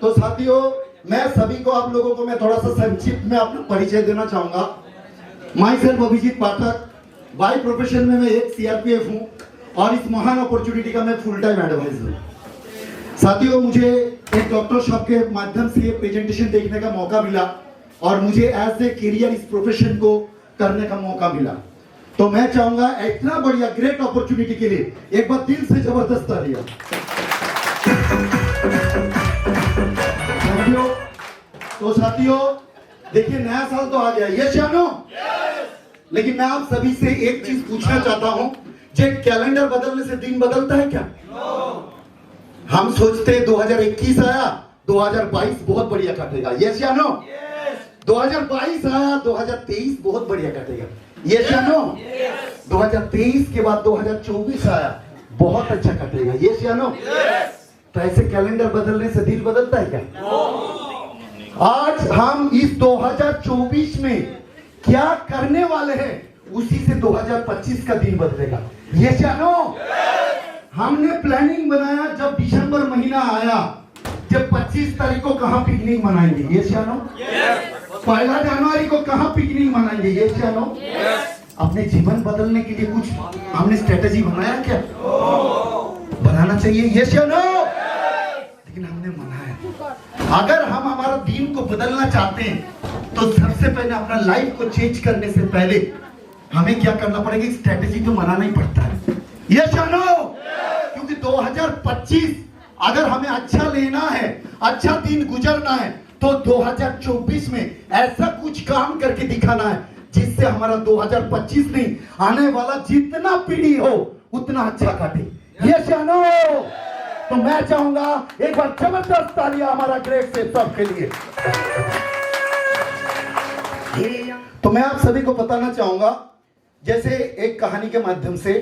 तो साथियों, मैं सभी को, आप लोगों को मैं थोड़ा सा संक्षिप्त में अपना परिचय देना चाहूंगा। Myself Abhijit Pathak, by profession में मैं एक सीआरपीएफ हूं और इस महान अपॉर्चुनिटी का मैं फुल टाइम एडवाइजर हूं। साथियों, मुझे एक डॉक्टर साहब के माध्यम से प्रेजेंटेशन देखने का मौका मिला और मुझे एज ए करियर इस प्रोफेशन को करने का मौका मिला। तो मैं चाहूंगा इतना बढ़िया ग्रेट अपॉर्चुनिटी के लिए एक बार दिल से जबरदस्त तालियां। तो साथियों, देखिए नया साल तो आ गया, यस या नो? लेकिन मैं आप सभी से एक चीज पूछना चाहता हूं, जो कैलेंडर बदलने से दिन बदलता है क्या? हम सोचते 2021 आया, 2022 बहुत बढ़िया कटेगा, यस या नो? 2022 आया, 2023 बहुत बढ़िया कटेगा, यस या नो? 2023 के बाद 2024 आया, बहुत अच्छा कटेगा, यस या नो? तो ऐसे कैलेंडर बदलने से दिन बदलता है क्या? आज हम इस 2024 में क्या करने वाले हैं, उसी से 2025 का दिन बदलेगा, यस या नो? हमने प्लानिंग बनाया, जब दिसंबर महीना आया, जब 25 तारीख को कहां पिकनिक मनाएंगे, यस या नो? 1 जनवरी को कहां पिकनिक मनाएंगे, यस या नो? अपने जीवन बदलने के लिए कुछ हमने स्ट्रेटेजी बनाया क्या? बनाना चाहिए, यस या नो? लेकिन हमने मनाया। अगर हम हमारा दिन को बदलना चाहते हैं तो सबसे पहले अपना लाइफ को चेंज करने से पहले हमें क्या करना पड़ेगा? स्ट्रेटेजी तो बनाना ही पड़ता है, यस या नो? क्योंकि 2025 अगर हमें अच्छा लेना है, अच्छा दिन गुजरना है, तो 2024 में ऐसा कुछ काम करके दिखाना है जिससे हमारा 2025 नहीं, आने वाला जितना पीढ़ी हो उतना अच्छा काटे, यस या नो? तो मैं चाहूंगा एक बार जबरदस्त तालियां हमारा ग्रेट से सबके लिए। तो मैं आप सभी को बताना चाहूंगा, जैसे एक कहानी के माध्यम से,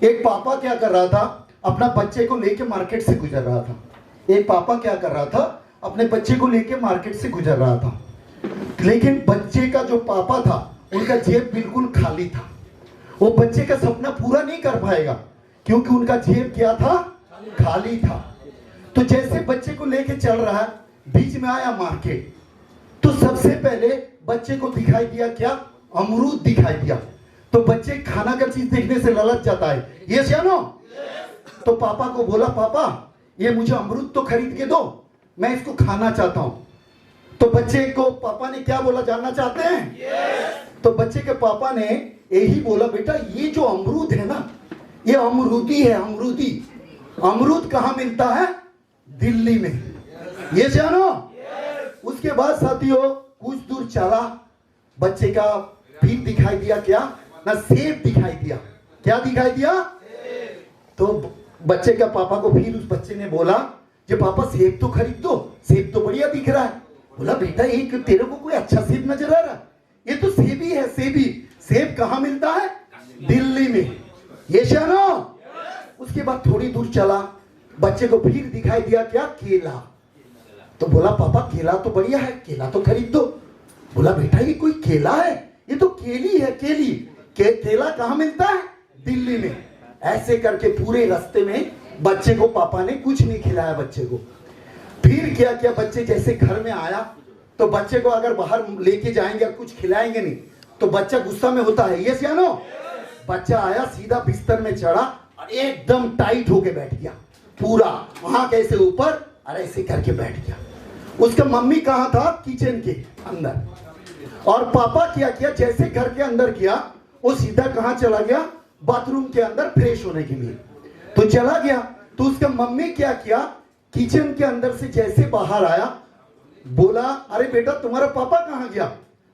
एक पापा क्या कर रहा था, अपना बच्चे को लेके मार्केट से गुजर रहा था। एक पापा क्या कर रहा था, अपने बच्चे को लेके मार्केट से गुजर रहा था, लेकिन बच्चे का जो पापा था उनका जेब बिल्कुल खाली था। वो बच्चे का सपना पूरा नहीं कर पाएगा क्योंकि उनका जेब क्या था? खाली था। तो जैसे बच्चे को लेके चल रहा है, बीच में आया मार्केट, तो सबसे पहले बच्चे को दिखाई दिया क्या? अमरूद दिखाई दिया। तो बच्चे खाना का चीज देखने से ललच जाता है, यस या नो? तो पापा को बोला, पापा ये मुझे अमरूद तो खरीद के दो, मैं इसको खाना चाहता हूं। तो बच्चे को पापा ने क्या बोला, जानना चाहते हैं? तो बच्चे के पापा ने यही बोला, बेटा ये जो अमरूद है ना, ये अमरूदी है, अमरूदी। अमरूद कहां मिलता है? दिल्ली में, ये जानो? उसके बाद साथियों कुछ दूर चला, बच्चे का फिर दिखाई दिया क्या? ना सेब दिखाई दिया। क्या दिखाई दिया? तो बच्चे का पापा को फिर उस बच्चे ने बोला, जे पापा सेब तो खरीद दो, सेब तो बढ़िया दिख रहा है। बोला, बेटा एक तेरे को कोई अच्छा सेब नजर आ रहा? ये तो सेब ही है, सेबी। सेब कहां मिलता है? दिल्ली में, ये जानो? उसके बाद थोड़ी दूर चला, बच्चे को फिर दिखाई दिया क्या? केला। तो बोला, पापा केला तो बढ़िया है, केला तो खरीद दो। बोला, बेटा ये कोई केला है? ये तो केली है, केली। केला कहां मिलता है? दिल्ली में। ऐसे करके पूरे रास्ते में बच्चे को पापा ने कुछ नहीं खिलाया बच्चे को। फिर क्या किया, बच्चे जैसे घर में आया, तो बच्चे को अगर बाहर लेके जाएंगे कुछ खिलाएंगे नहीं तो बच्चा गुस्सा में होता है, यस या नो? बच्चा आया, सीधा बिस्तर में चढ़ा और एकदम टाइट होके बैठ गया, पूरा वहां कैसे ऊपर और ऐसे करके बैठ गया। उसका मम्मी कहां था? किचन के अंदर। और पापा क्या किया, जैसे घर के अंदर किया, वो सीधा कहां चला गया? बाथरूम के अंदर फ्रेश होने के लिए। तो चला गया, तो उसका मम्मी क्या किया, किचन के अंदर से जैसे बाहर आया, बोला, अरे बेटा तुम्हारा पापा कहां गया?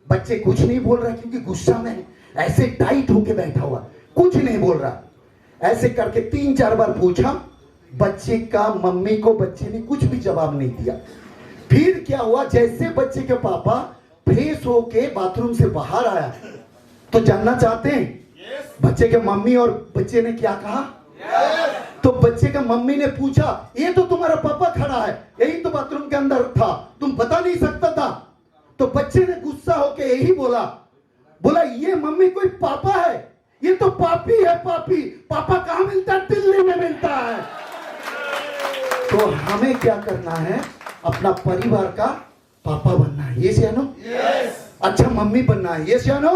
बच्चे कुछ नहीं बोल रहा क्योंकि गुस्सा में ऐसे टाइट होके बैठा हुआ, कुछ नहीं बोल रहा। ऐसे करके 3-4 बार पूछा, बच्चे का मम्मी को बच्चे ने कुछ भी जवाब नहीं दिया। फिर क्या हुआ, जैसे बच्चे के पापा फ्रेश होके बाथरूम से बाहर आया, तो जानना चाहते हैं बच्चे के मम्मी और बच्चे ने क्या कहा? तो बच्चे का मम्मी ने पूछा, ये तो तुम्हारा पापा खड़ा है, यही तो बाथरूम के अंदर था, तुम बता नहीं सकता था? तो बच्चे ने गुस्सा होके यही बोला, ये मम्मी कोई पापा है? ये तो पापी है, पापी। पापा कहां मिलता है? दिल्ली में मिलता है। तो हमें क्या करना है, अपना परिवार का पापा बनना है, ये जानो। अच्छा मम्मी बनना है, ये जानो।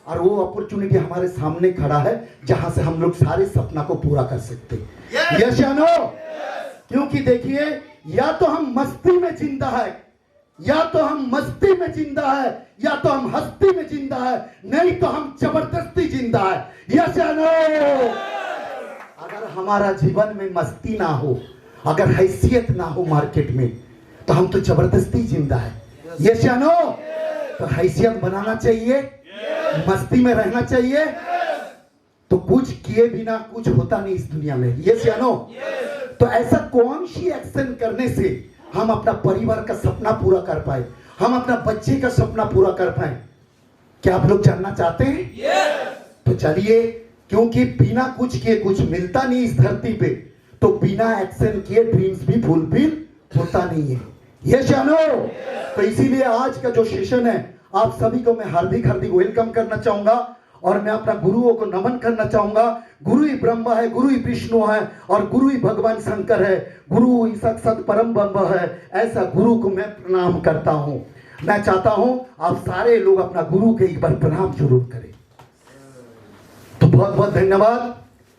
और वो अपॉर्चुनिटी हमारे सामने खड़ा है जहां से हम लोग सारे सपना को पूरा कर सकते हैं, ये जानो। क्योंकि देखिए, या तो हम मस्ती में जिंदा है, या तो हम मस्ती में जिंदा है, या तो हम हस्ती में जिंदा है, नहीं तो हम जबरदस्ती जिंदा है, ये जानो। अगर हमारा जीवन में मस्ती ना हो, अगर हैसियत ना हो मार्केट में, तो हम तो जबरदस्ती जिंदा है, ये जानो। तो हैसियत बनाना चाहिए, मस्ती में रहना चाहिए, तो कुछ किए बिना कुछ होता नहीं इस दुनिया में, ये जानो। तो ऐसा कौन सी एक्शन करने से हम अपना परिवार का सपना पूरा कर पाए, हम अपना बच्चे का सपना पूरा कर पाए, क्या आप लोग जानना चाहते हैं? तो चलिए, क्योंकि बिना कुछ किए कुछ मिलता नहीं इस धरती पे, तो बिना एक्शन किए ड्रीम्स भी फुलफिल होता नहीं है, ये जानो। तो इसीलिए आज का जो सेशन है, आप सभी को मैं हार्दिक हार्दिक वेलकम करना चाहूंगा, और मैं अपना गुरुओं को नमन करना चाहूंगा। गुरु ही ब्रह्मा है, गुरु ही विष्णु है, और गुरु ही भगवान शंकर है, गुरु ही साक्षात परम ब्रह्म है। ऐसा गुरु को मैं प्रणाम करता हूं। मैं चाहता हूं आप सारे लोग अपना गुरु के एक बार प्रणाम जरूर करें। तो बहुत बहुत धन्यवाद।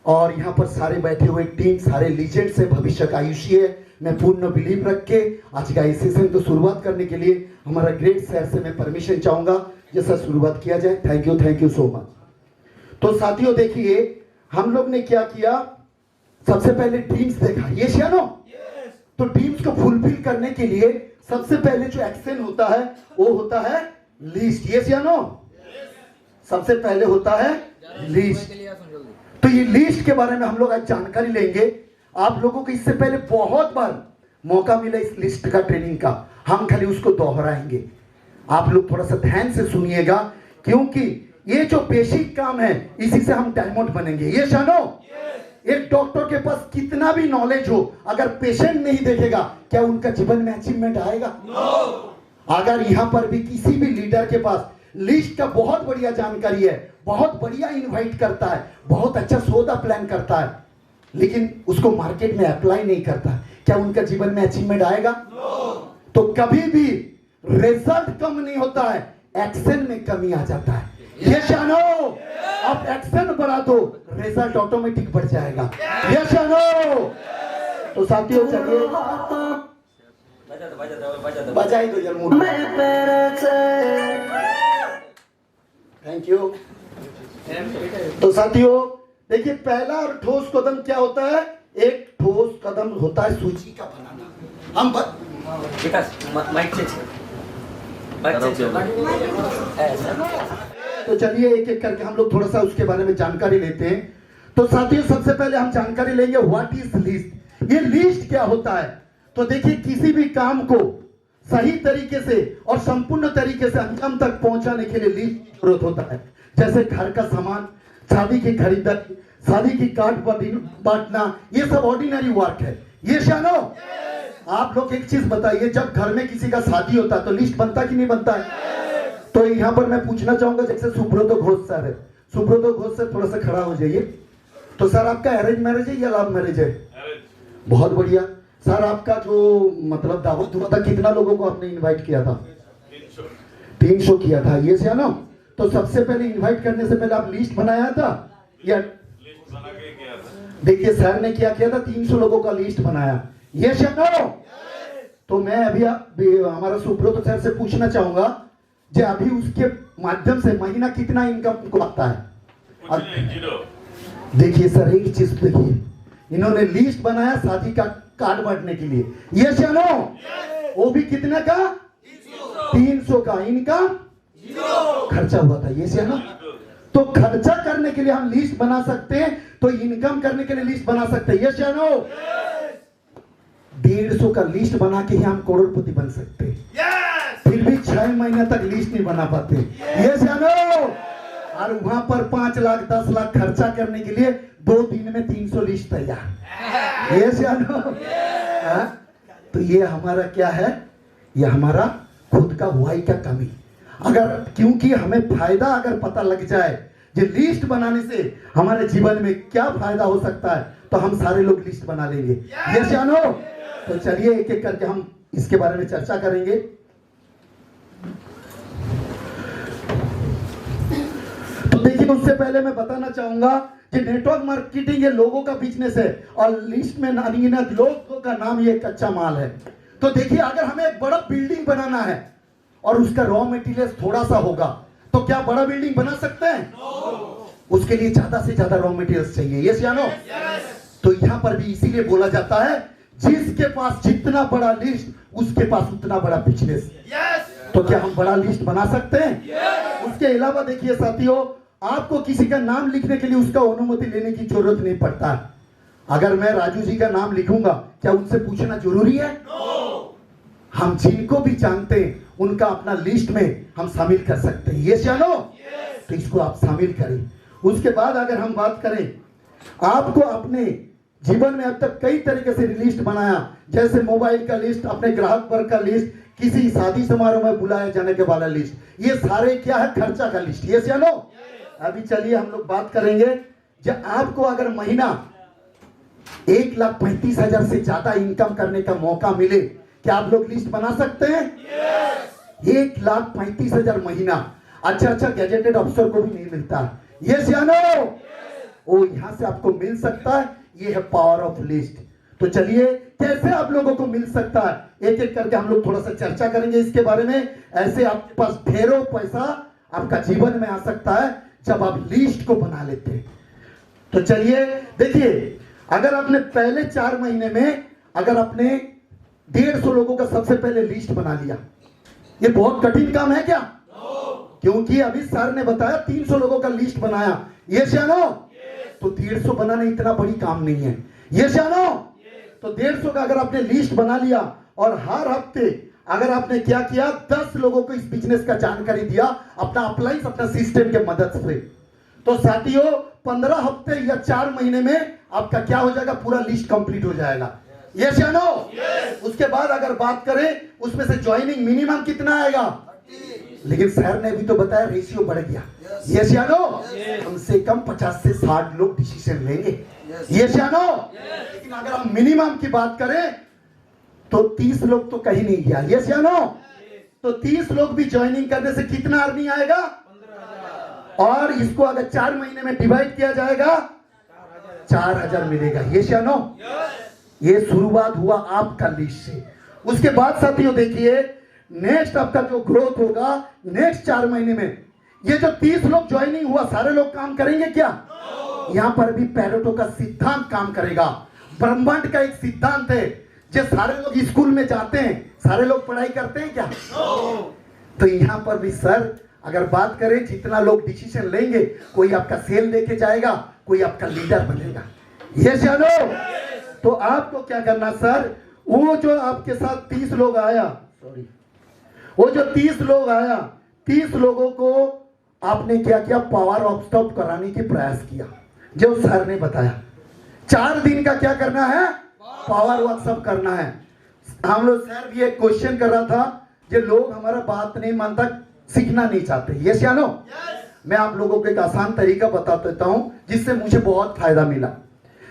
और यहाँ पर सारे बैठे हुए टीम, सारे लीजेंड्स है, भविष्य का आयुष्य है। मैं पूर्ण बिलीव रख के आज का इस सेशन को शुरुआत करने के लिए हमारा ग्रेट सर से मैं परमिशन चाहूंगा, जैसा शुरुआत किया जाए। Thank you so much. तो साथियों देखिए, हम लोग ने क्या किया, सबसे पहले ड्रीम्स देखा, ये जानो। तो ड्रीम्स को फुलफिल करने के लिए सबसे पहले जो एक्शन होता है वो होता है लिस्ट, ये जानो। सबसे पहले होता है लिस्ट। तो ये लिस्ट के बारे में हम लोग आज जानकारी लेंगे। आप लोगों को इससे पहले बहुत बार मौका मिला इस लिस्ट का ट्रेनिंग का, हम खाली उसको दोहराएंगे। आप लोग थोड़ा सा ध्यान से सुनिएगा, क्योंकि ये जो बेसिक काम है इसी से हम डायमंड बनेंगे, ये जानो। एक डॉक्टर के पास कितना भी नॉलेज हो, अगर पेशेंट नहीं देखेगा, क्या उनका जीवन में अचीवमेंट आएगा? अगर यहाँ पर भी किसी भी लीडर के पास लिस्ट का बहुत बढ़िया जानकारी है, बहुत बढ़िया इनवाइट करता है, बहुत अच्छा सौदा प्लान करता है, लेकिन उसको मार्केट में अप्लाई नहीं करता, क्या उनका जीवन में अचीवमेंट आएगा? तो कभी भी रिजल्ट कम नहीं होता है, एक्शन में कमी आ जाता है, ये जानो। आप एक्शन बढ़ा दो, रिजल्ट ऑटोमेटिक बढ़ जाएगा, ये जानो। तो साथियों चलिए, बजाई दो जरूर। Thank you. तो साथियों देखिए, पहला और ठोस कदम क्या होता है? एक ठोस कदम होता है सूची का बनाना। हम तो चलिए एक एक करके हम लोग थोड़ा सा उसके बारे में जानकारी लेते हैं। तो साथियों सबसे पहले हम जानकारी लेंगे व्हाट इज लिस्ट। ये लिस्ट क्या होता है? तो देखिए, किसी भी काम को सही तरीके से और संपूर्ण तरीके से अंजाम तक पहुंचाने के लिए लिस्ट की जरूरत होता है। जैसे घर का सामान, शादी की खरीदारी, शादी की कार्ड बांटना, ये सब ऑर्डिनरी वर्क है, ये जानो। आप लोग एक चीज बताइए, जब घर में किसी का शादी होता है तो लिस्ट बनता कि नहीं बनता है? तो यहाँ पर मैं पूछना चाहूंगा, जैसे सुब्रत घोष सर है, सुब्रत घोष सर थोड़ा सा खड़ा हो जाइए। तो सर आपका अरेंज मैरिज है या लव मैरिज है? बहुत बढ़िया। सर आपका जो मतलब दावत हुआ था, कितना लोगों को आपने इनवाइट किया था? 300 किया था, ये जानो। तो सबसे पहले इनवाइट करने से पहले आप लिस्ट बनाया था या लिस्ट बना के किया था? देखिए सर ने क्या किया था, 300 लोगों का लिस्ट बनाया, ये जानो। तो मैं अभी हमारा सुब्रत सर से पूछना चाहूंगा, जो अभी उसके माध्यम से महीना कितना इनकम को आता है? देखिए सर एक चीज देखिए, इन्होंने लिस्ट बनाया शादी का कार्ड बांटने के लिए, ये जानो। वो भी कितने का? 300 का। इनका खर्चा हुआ था, ये जानो। तो खर्चा करने के लिए हम लिस्ट बना सकते हैं, तो इनकम करने के लिए लिस्ट बना सकते हैं, ये जानो। 150 का लिस्ट बना के ही हम करोड़पति बन सकते हैं, फिर भी 6 महीने तक लिस्ट नहीं बना पाते, ये जानो। और वहां पर 5 लाख 10 लाख खर्चा करने के लिए 2 दिन में 300 लिस्ट तैयार, ये जानो। तो ये हमारा क्या है? ये हमारा खुद का वाई का कमी। अगर क्योंकि हमें फायदा अगर पता लग जाए, जो लिस्ट बनाने से हमारे जीवन में क्या फायदा हो सकता है, तो हम सारे लोग लिस्ट बना लेंगे, ये जानो। तो चलिए एक एक करके हम इसके बारे में चर्चा करेंगे। तो देखिए, उससे पहले मैं बताना चाहूंगा कि नेटवर्क मार्केटिंग ये लोगों का बिजनेस है और लिस्ट में अनगिनत लोगों का नाम ये कच्चा माल है। तो देखिए, अगर हमें एक बड़ा बिल्डिंग बनाना है और उसका रॉ मटेरियल थोड़ा सा होगा तो क्या बड़ा बिल्डिंग बना सकते हैं? उसके लिए ज्यादा से ज्यादा रॉ मटेरियल्स चाहिए। यस या नो? तो यहां पर भी इसीलिए बोला जाता है जिसके पास जितना बड़ा लिस्ट उसके पास उतना बड़ा बिजनेस। तो क्या हम बड़ा लिस्ट बना सकते हैं? उसके अलावा देखिए साथियों, आपको किसी का नाम लिखने के लिए उसका अनुमति लेने की जरूरत नहीं पड़ता है। अगर मैं राजू जी का नाम लिखूंगा, क्या उनसे पूछना जरूरी है? हम जिनको भी जानते हैं उनका अपना लिस्ट में हम शामिल कर सकते हैं। यस या नो? तो इसको आप शामिल करें। उसके बाद अगर हम बात करें, आपको अपने जीवन में अब तक कई तरीके से लिस्ट बनाया, जैसे मोबाइल का लिस्ट, अपने ग्राहक वर्ग का लिस्ट, किसी शादी समारोह में बुलाया जाने के वाला लिस्ट, ये सारे क्या है? खर्चा का लिस्ट। यस या नो? अभी चलिए हम लोग बात करेंगे, जब आपको अगर महीना 1,35,000 से ज्यादा इनकम करने का मौका मिले, क्या आप लोग लिस्ट बना सकते हैं? 1,35,000 महीना। अच्छा गैजेटेड अफसर को भी नहीं मिलता। यस या नो? वो यहां से आपको मिल सकता है। ये है पावर ऑफ लिस्ट। तो चलिए, कैसे आप लोगों को मिल सकता है, एक एक करके हम लोग थोड़ा सा चर्चा करेंगे इसके बारे में। ऐसे आपके पास ढेरों पैसा आपका जीवन में आ सकता है जब आप लिस्ट को बना लेते हैं। तो चलिए देखिए, अगर आपने पहले 4 महीने में अगर आपने 150 लोगों का सबसे पहले लिस्ट बना लिया, ये बहुत कठिन काम है क्या? क्योंकि अभी सर ने बताया 300 लोगों का लिस्ट बनाया। ये जानो, तो 150 बनाना इतना बड़ी काम नहीं है। ये जानो, तो 150 का अगर आपने लिस्ट बना लिया और हर हफ्ते अगर आपने क्या किया, 10 लोगों को इस बिजनेस का जानकारी दिया अपना अप्लाइंस, अपना सिस्टम के मदद से, तो साथियों 15 हफ्ते या 4 महीने में आपका क्या हो जाएगा? पूरा लिस्ट कंप्लीट हो जाएगा। यस या नो? उसके बाद अगर बात करें, उसमें से ज्वाइनिंग मिनिमम कितना आएगा? लेकिन सर ने भी तो बताया रेशियो बढ़ गया। यस या नो? कम से कम 50 से 60 लोग डिसीजन लेंगे। यस या नो? लेकिन अगर हम मिनिमम की बात करें तो 30 लोग तो कहीं नहीं गया। यस या नो? तो 30 लोग भी ज्वाइनिंग करने से कितना अर्निंग आएगा? और इसको अगर 4 महीने में डिवाइड किया जाएगा 4,000 मिलेगा। यस या नो? ये शुरुआत हुआ आपका लिस्ट से। उसके बाद साथियों देखिए, नेक्स्ट आपका जो ग्रोथ होगा नेक्स्ट 4 महीने में, ये जो 30 लोग ज्वाइनिंग हुआ, सारे लोग काम करेंगे क्या? यहां पर भी पैरेटो का सिद्धांत काम करेगा। ब्रह्मांड का एक सिद्धांत है, जो सारे लोग स्कूल में जाते हैं, सारे लोग पढ़ाई करते हैं क्या? तो यहां पर भी सर अगर बात करें, जितना लोग डिसीजन लेंगे, कोई आपका सेल लेके जाएगा, कोई आपका लीडर बनेगा। ये जानो, तो आपको क्या करना सर, वो जो आपके साथ 30 लोग आया, सॉरी, वो जो 30 लोग आया, 30 लोगों को आपने क्या किया? पावर ऑफ स्टॉप कराने की प्रयास किया, जो सर ने बताया। 4 दिन का क्या करना है? पावर वर्कशॉप करना है। हम लोग सर भी एक क्वेश्चन कर रहा था, जो लोग हमारा बात नहीं मानता, सीखना नहीं चाहते। यस या नो? मैं आप लोगों को एक आसान तरीका बता देता हूं जिससे मुझे बहुत फायदा मिला।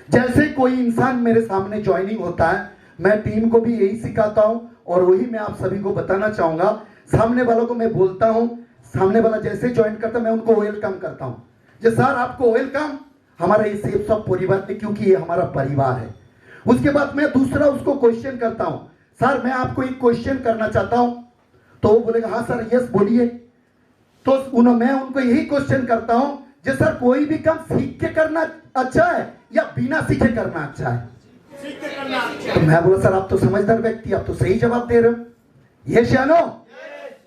जैसे कोई इंसान मेरे सामने ज्वाइनिंग होता है, मैं टीम को भी यही सिखाता हूं और वही मैं आप सभी को बताना चाहूंगा। सामने वालों को मैं बोलता हूं, सामने वाला जैसे ज्वाइन करता मैं उनको वेलकम करता हूं, जो सर आपको वेलकम हमारा ये सेफ सब परिवार में, क्योंकि ये हमारा परिवार है। उसके बाद मैं दूसरा उसको क्वेश्चन करता हूं, सर मैं आपको एक क्वेश्चन करना चाहता हूं, तो वो बोलेगा हाँ सर यस बोलिए। तो मैं उनको यही क्वेश्चन करता हूं, जो सर कोई भी काम सीख के करना अच्छा है या बिना सीखे करना अच्छा है? तो मैं बोला सर आप तो समझदार व्यक्ति, आप तो सही जवाब दे रहे हो। ये जानो,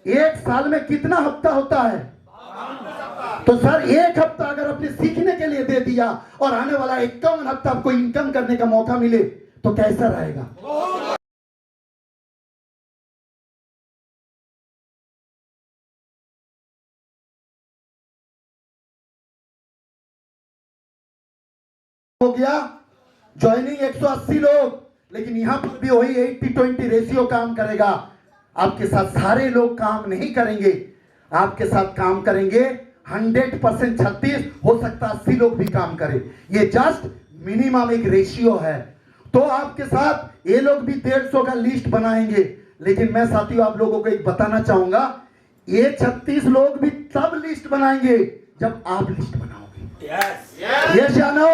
1 साल में कितना हफ्ता होता है? तो सर 1 हफ्ता अगर आपने सीखने के लिए दे दिया और आने वाला 51 हफ्ता आपको इनकम करने का मौका मिले तो कैसा रहेगा? हो गया ज्वाइनिंग 180 लोग, लेकिन यहां पर भी वही 80-20 रेशियो काम करेगा। आपके साथ सारे लोग काम नहीं करेंगे, आपके साथ काम करेंगे 100%, 36 हो सकता 80 लोग भी काम करें। ये जस्ट मिनिमम एक रेशियो है। तो आपके साथ ये लोग भी 150 का लिस्ट बनाएंगे। लेकिन मैं साथियों आप लोगों को एक बताना चाहूंगा, ये 36 लोग भी तब लिस्ट बनाएंगे जब आप लिस्ट बनाओगे। यस या नो?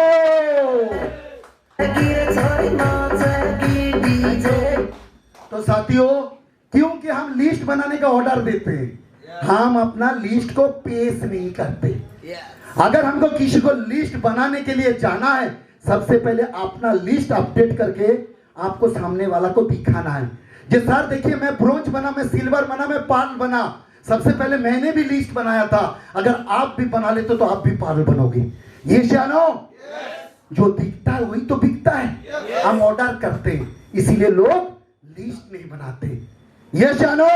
तो साथियों क्योंकि हम लिस्ट बनाने का ऑर्डर देते हैं, हम अपना लिस्ट को पेश नहीं करते। अगर हमको किसी को लिस्ट बनाने के लिए जाना है, सबसे पहले अपना लिस्ट अपडेट करके आपको सामने वाला को दिखाना है। जी सर देखिए मैं ब्रोंज बना, मैं सिल्वर बना, मैं पर्ल बना। सबसे पहले मैंने भी लिस्ट बनाया था, अगर आप भी बना लेते तो आप भी पर्ल बनोगे। ये जानो, जो दिखता है वही तो बिकता है। हम ऑर्डर करते हैं इसीलिए लोग लिस्ट नहीं बनाते। ये जानो।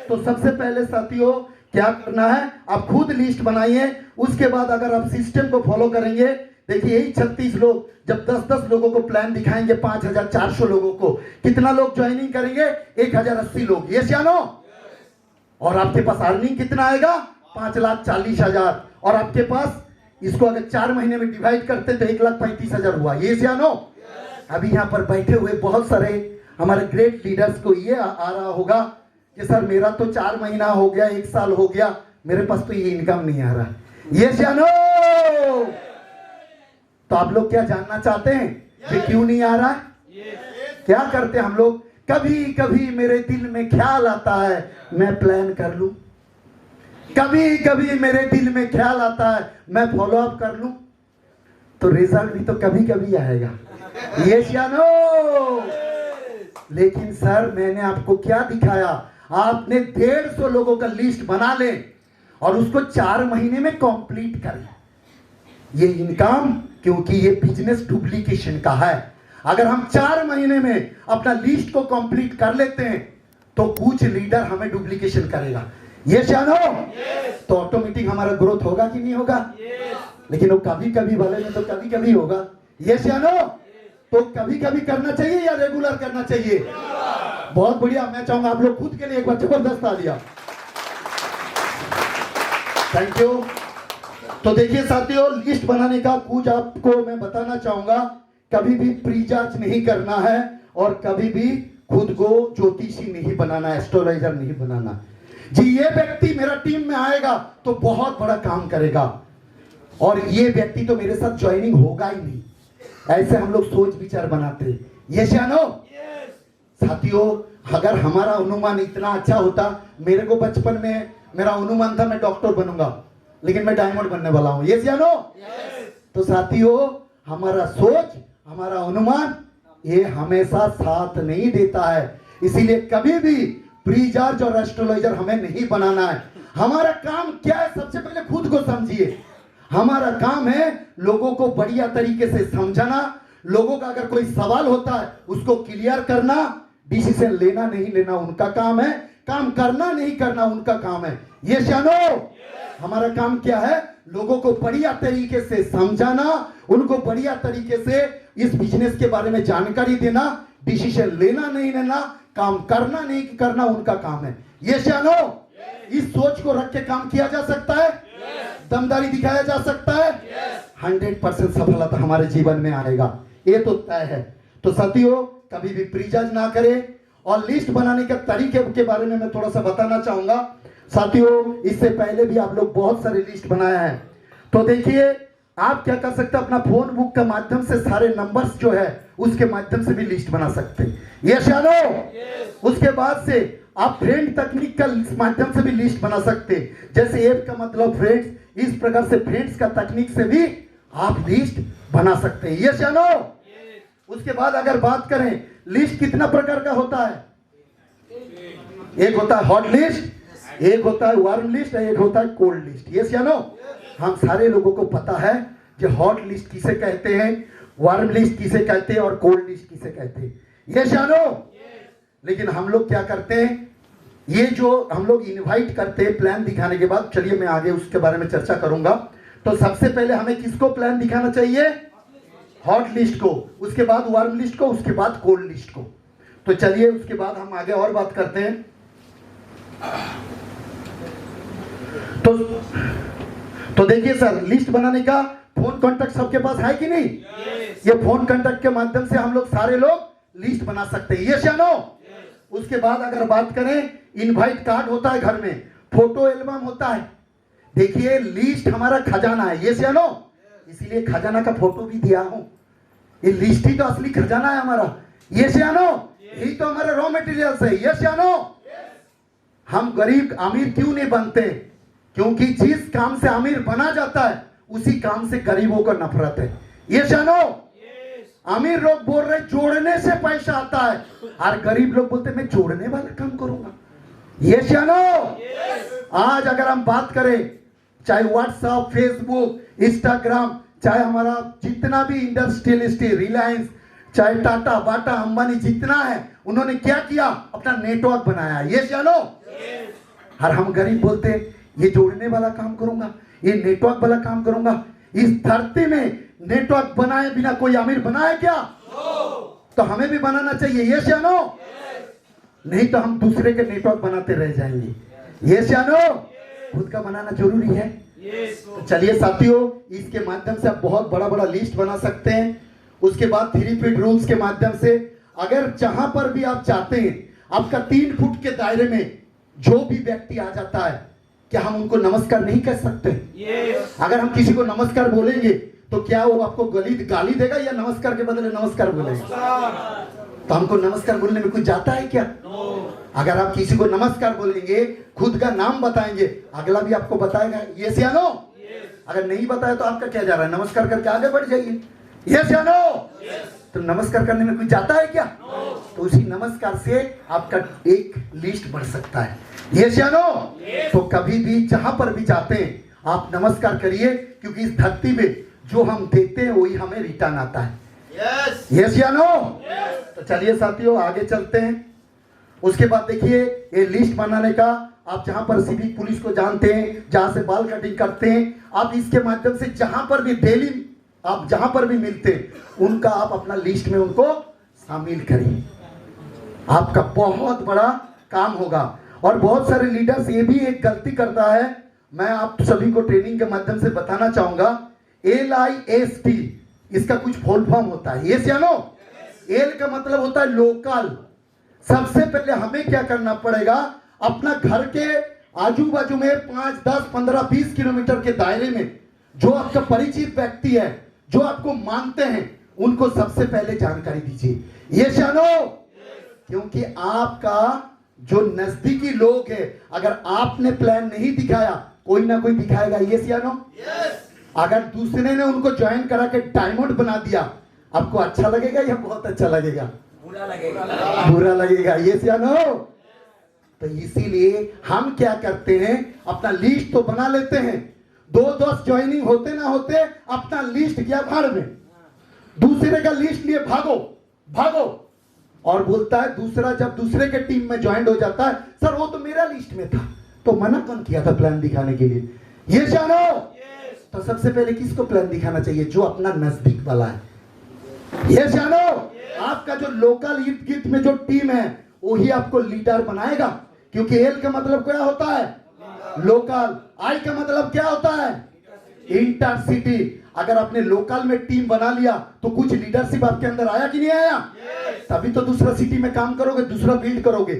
तो सबसे पहले साथियों क्या करना है, आप खुद लिस्ट बनाइए। उसके बाद अगर आप सिस्टम को फॉलो करेंगे, देखिए यही 36 लोग जब 10-10 लोगों को प्लान दिखाएंगे, 5400 लोगों को, कितना लोग ज्वाइनिंग करेंगे? 1080 लोग। ये जानो। और आपके पास अर्निंग कितना आएगा? 5,40,000। और आपके पास इसको अगर 4 महीने में डिवाइड करते तो 1,35,000 हुआ। ये जानो। अभी यहाँ पर बैठे हुए बहुत सारे हमारे ग्रेट लीडर्स को ये आ रहा होगा कि सर मेरा तो 4 महीना हो गया, 1 साल हो गया, मेरे पास तो ये इनकम नहीं आ रहा। ये जानो। तो आप लोग क्या जानना चाहते हैं कि क्यों नहीं आ रहा है? क्या करते हैं हम लोग? कभी कभी मेरे दिल में ख्याल आता है मैं प्लान कर लूं, कभी कभी मेरे दिल में ख्याल आता है मैं फॉलो अप कर लूं, तो रिजल्ट भी तो कभी कभी आएगा। ये जानो। लेकिन सर मैंने आपको क्या दिखाया? आपने 150 लोगों का लिस्ट बना ले और उसको 4 महीने में कंप्लीट करें। ये इनकम, क्योंकि ये बिजनेस डुप्लीकेशन का है। अगर हम 4 महीने में अपना लिस्ट को कंप्लीट कर लेते हैं तो कुछ लीडर हमें डुप्लीकेशन करेगा। ये जानो। तो ऑटोमेटिक हमारा ग्रोथ होगा कि नहीं होगा? लेकिन वो कभी कभी वाले में तो कभी कभी होगा। ये जानो। तो कभी कभी करना चाहिए या रेगुलर करना चाहिए? बहुत बढ़िया। मैं चाहूंगा आप लोग खुद के लिए एक बार जबरदस्त तालियां। Thank you. तो देखिए साथियों, लिस्ट बनाने का कुछ आपको मैं बताना चाहूंगा। कभी भी प्रीजज नहीं करना है और कभी भी खुद को ज्योतिषी नहीं बनाना, एस्ट्रोलॉजर नहीं बनाना। जी ये व्यक्ति मेरा टीम में आएगा तो बहुत बड़ा काम करेगा और ये व्यक्ति तो मेरे साथ ज्वाइनिंग होगा ही नहीं, ऐसे हम लोग सोच विचार बनाते हैं। ये जानो। साथियों अगर हमारा अनुमान इतना अच्छा होता, मेरे को बचपन में मेरा अनुमान था मैं डॉक्टर बनूंगा, लेकिन मैं डायमंड बनने वाला हूं। ये जानो। तो साथियों हमारा सोच, हमारा अनुमान ये हमेशा साथ नहीं देता है। इसीलिए कभी भी प्रीजज और एस्ट्रोलॉजर हमें नहीं बनाना है। हमारा काम क्या है? सबसे पहले खुद को समझिए। हमारा काम है लोगों को बढ़िया तरीके से समझाना, लोगों का अगर कोई सवाल होता है उसको क्लियर करना। डिसीजन लेना नहीं लेना उनका काम है, काम करना नहीं करना उनका काम है। ये जानो। हमारा काम क्या है? लोगों को बढ़िया तरीके से समझाना, उनको बढ़िया तरीके से इस बिजनेस के बारे में जानकारी देना। डिसीजन लेना नहीं लेना, काम करना नहीं करना उनका काम है। ये जानो। इस सोच को रख के काम किया जा सकता है, दमदारी दिखाया जा सकता है, 100% सफलता हमारे जीवन में आएगा, ये तो तय है। तो साथियों कभी भी प्रीजज ना करें। और लिस्ट बनाने के तरीके के बारे में मैं थोड़ा सा बताना चाहूंगा। साथियों इससे पहले भी आप लोग बहुत सारे लिस्ट बनाया है। तो देखिए आप क्या कर सकते हैं, अपना फोन बुक के माध्यम से सारे नंबर्स जो है उसके माध्यम से भी लिस्ट बना सकते हैं। ये जानो। उसके बाद से आप फ्रेंड तकनीक का माध्यम से भी लिस्ट बना सकते हैं। जैसे ऐप का मतलब फ्रेंड्स, इस प्रकार से फ्रेंड्स का तकनीक से भी आप लिस्ट बना सकते हैं। ये जानो। उसके बाद अगर बात करें लिस्ट कितना प्रकार का होता है? एक होता है हॉट लिस्ट, एक होता है वार्म लिस्ट, एक होता है कोल्ड लिस्ट। ये जानो। हम सारे लोगों को पता है कि हॉट लिस्ट किसे कहते हैं, वार्म लिस्ट किसे कहते हैं और कोल्ड लिस्ट किसे कहते हैं। ये जानो। लेकिन हम लोग क्या करते हैं, ये जो हम लोग इनवाइट करते हैं प्लान दिखाने के बाद, चलिए मैं आगे उसके बारे में चर्चा करूंगा। तो सबसे पहले हमें किसको प्लान दिखाना चाहिए? हॉट लिस्ट को, उसके बाद वार्म लिस्ट को, उसके बाद कोल्ड लिस्ट को। तो चलिए उसके बाद हम आगे और बात करते हैं। तो देखिए सर लिस्ट बनाने का फोन कॉन्टेक्ट सबके पास है कि नहीं? ये फोन कॉन्टेक्ट के माध्यम से हम लोग सारे लोग लिस्ट बना सकते हैं, यस या नो? उसके बाद अगर बात करें, इनवाइट कार्ड होता है घर में, फोटो एल्बम होता है। देखिए लिस्ट हमारा खजाना है, यस या नो? इसीलिए खजाना का फोटो भी दिया हूं। ये लिस्ट ही तो असली खजाना है हमारा, यस या नो? यही तो हमारा रॉ मटेरियल्स है, यस या नो? हम गरीब अमीर क्यों नहीं बनते? क्योंकि जिस काम से अमीर बना जाता है उसी काम से गरीबों को नफरत है, यस या नो? अमीर लोग बोल रहे जोड़ने से पैसा आता है, और गरीब लोग बोलते मैं जोड़ने वाला काम करूंगा, यस या नो? आज अगर हम बात करें, चाहे व्हाट्सएप, फेसबुक, इंस्टाग्राम, चाहे हमारा जितना भी इंडस्ट्रियलिस्ट, रिलायंस, चाहे टाटा, बाटा, अंबानी जितना है, उन्होंने क्या किया? अपना नेटवर्क बनाया, यस या नो? और हम गरीब बोलते ये जोड़ने वाला काम करूंगा, ये नेटवर्क वाला काम करूंगा। इस धरती में नेटवर्क बनाए बिना कोई अमीर बना है क्या? तो हमें भी बनाना चाहिए, यस या नो? नहीं तो हम दूसरे के नेटवर्क बनाते रह जाएंगे, यस या नो? खुद का बनाना जरूरी है। तो चलिए साथियों, इसके माध्यम से आप बहुत बड़ा बड़ा लिस्ट बना सकते हैं। उसके बाद 3 फीट रूल्स के माध्यम से अगर जहां पर भी आप चाहते हैं, आपका 3 फुट के दायरे में जो भी व्यक्ति आ जाता है, क्या हम उनको नमस्कार नहीं कर सकते? अगर हम किसी को नमस्कार बोलेंगे तो क्या वो आपको गाली देगा या नमस्कार के बदले नमस्कार बोलेगा? तो हमको नमस्कार बोलने में कुछ जाता है क्या? अगर आप किसी को नमस्कार बोलेंगे, खुद का नाम बताएंगे, अगला भी आपको बताएगा, यस या नो? अगर नहीं बताया तो आपका क्या जा रहा है? नमस्कार करके आगे बढ़ जाइए, यस या नो? तो नमस्कार करने में कुछ जाता है क्या? तो उसी नमस्कार से आपका एक लिस्ट बढ़ सकता है, यस या नो? तो कभी भी जहां पर भी जाते हैं आप नमस्कार करिए, क्योंकि इस धरती में जो हम देते हैं वही हमें रिटर्न आता है, यस या नो? तो चलिए साथियों आगे चलते हैं। उसके बाद देखिए, ये लिस्ट बनाने का, आप जहां पर सिविक पुलिस को जानते हैं, जहां से बाल कटिंग करते हैं, आप इसके माध्यम से जहां पर भी डेली आप जहां पर भी मिलते हैं उनका आप अपना लिस्ट में उनको शामिल करिए, आपका बहुत बड़ा काम होगा। और बहुत सारे लीडर्स ये भी एक गलती करता है, मैं आप सभी को ट्रेनिंग के माध्यम से बताना चाहूंगा। LIST इसका कुछ फुल फॉर्म होता है, यस या नो? एल का मतलब होता है लोकल। सबसे पहले हमें क्या करना पड़ेगा? अपना घर के आजू बाजू में 5, 10, 15, 20 किलोमीटर के दायरे में जो आपका परिचित व्यक्ति है, जो आपको मानते हैं, उनको सबसे पहले जानकारी दीजिए, यस या नो? क्योंकि आपका जो नजदीकी लोग है, अगर आपने प्लान नहीं दिखाया, कोई ना कोई दिखाएगा, यस या नो? अगर दूसरे ने उनको ज्वाइन करा के डायमंड बना दिया, आपको अच्छा लगेगा या बहुत अच्छा लगेगा? बुरा लगेगा, बुरा लगेगा, यस या नो? तो इसीलिए हम क्या करते हैं, अपना लिस्ट तो बना लेते हैं, 2-10 ज्वाइनिंग होते ना होते अपना लिस्ट गया भाड़ में, दूसरे का लिस्ट लिए भागो भागो, और बोलता है दूसरा जब दूसरे के टीम में ज्वाइन हो जाता है, सर वो तो मेरा लिस्ट में था, तो मना कौन किया था प्लान दिखाने के लिए, यस या नो? तो सबसे पहले किसको प्लान दिखाना चाहिए? जो अपना नजदीक वाला है, यस या नो? आपका जो लोकल इर्द गिर्द में जो टीम है वही आपको लीडर बनाएगा, क्योंकि एल का मतलब क्या होता है? लोकल। आई का मतलब क्या होता है? इंटरसिटी। अगर आपने लोकल में टीम बना लिया तो कुछ लीडरशिप आपके अंदर आया कि नहीं आया? तभी तो दूसरा सिटी में काम करोगे, दूसरा बिल्ड करोगे।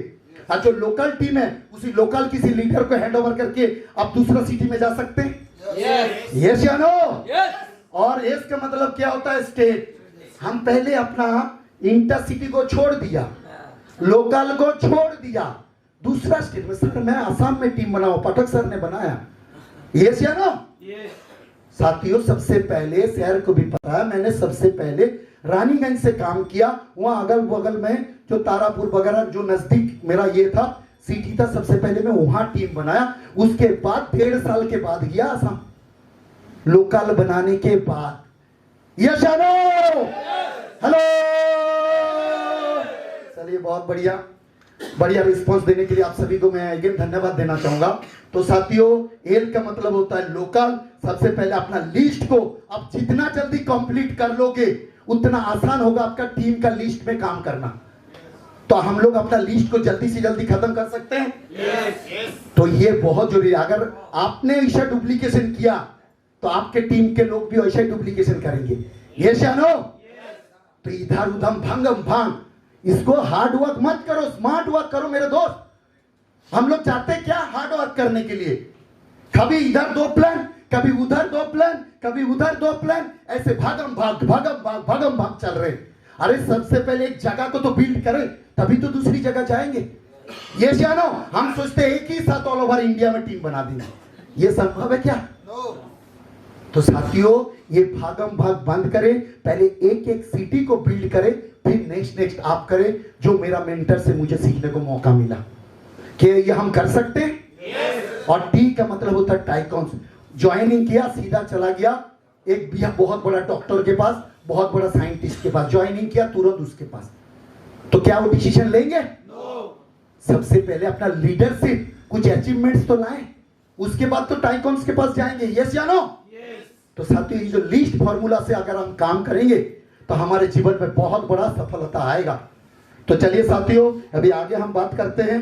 और जो लोकल टीम है उसी लोकल किसी लीडर को हैंड ओवर करके आप दूसरा सिटी में जा सकते हैं, यस या नो? और एस का मतलब क्या होता है? स्टेट। हम पहले अपना इंटरसिटी को छोड़ दिया, लोकल को छोड़ दिया, दूसरा स्टेट में, सर मैं आसाम में टीम बनाऊं, पाठक सर ने बनाया, यस या नो? साथियों सबसे पहले शहर को भी पता है, मैंने सबसे पहले रानीगंज से काम किया, वहां अगल बगल में जो तारापुर वगैरह जो नजदीक मेरा ये था सिटी था, सबसे पहले मैं वहां टीम बनाया। उसके बाद 1.5 साल के बाद गया आसाम, लोकल बनाने के बाद, यस या नो? हेलो, चलिए बहुत बढ़िया बढ़िया रिस्पॉन्स देने के लिए आप सभी को मैं अगेन धन्यवाद देना चाहूंगा। तो साथियों एल का मतलब होता है लोकल। सबसे पहले अपना लिस्ट को आप जितना जल्दी कंप्लीट कर लोगे उतना आसान होगा आपका टीम का लिस्ट में काम करना। तो हम लोग अपना लिस्ट को जल्दी से जल्दी खत्म कर सकते हैं। तो ये बहुत जरूरी है। अगर आपने ईशा डुप्लीकेशन किया तो आपके टीम के लोग भी वैसे डुप्लीकेशन करेंगे। यस या नो? तो इधर उधर भंगम भांग, इसको हार्ड वर्क मत करो, स्मार्ट वर्क करो मेरे दोस्त। हम लोग चाहते क्या? हार्ड वर्क करने के लिए। कभी इधर 2 प्लान, कभी उधर 2 प्लान, कभी उधर 2 प्लान, ऐसे भागम भाग चल रहे। अरे सबसे पहले एक जगह को तो बिल्ड करें, तभी तो दूसरी जगह जाएंगे। ये जानो, हम सोचते हैं एक ही साथ ऑल ओवर इंडिया में टीम बना देंगे, ये संभव है क्या? तो साथियों, ये भागम भाग बंद करें, पहले एक एक सिटी को बिल्ड करें, फिर नेक्स्ट आप करें, जो मेरा मेंटर से मुझे सीखने को मौका मिला कि ये हम कर सकते हैं। और टी का मतलब होता है टाइकॉन्स। ज्वाइनिंग किया, सीधा चला गया एक बहुत बड़ा डॉक्टर के पास, बहुत बड़ा साइंटिस्ट के पास, ज्वाइनिंग किया तुरंत उसके पास। तो क्या वो डिसीजन लेंगे? सबसे पहले अपना लीडरशिप, कुछ अचीवमेंट्स तो लाएं, उसके बाद तो टाइकॉन्स के पास जाएंगे। यस या नो? तो साथियों, ये जो लीस्ट फॉर्मूला से अगर हम काम करेंगे तो हमारे जीवन में बहुत बड़ा सफलता आएगा। तो चलिए साथियों, अभी आगे हम बात करते हैं।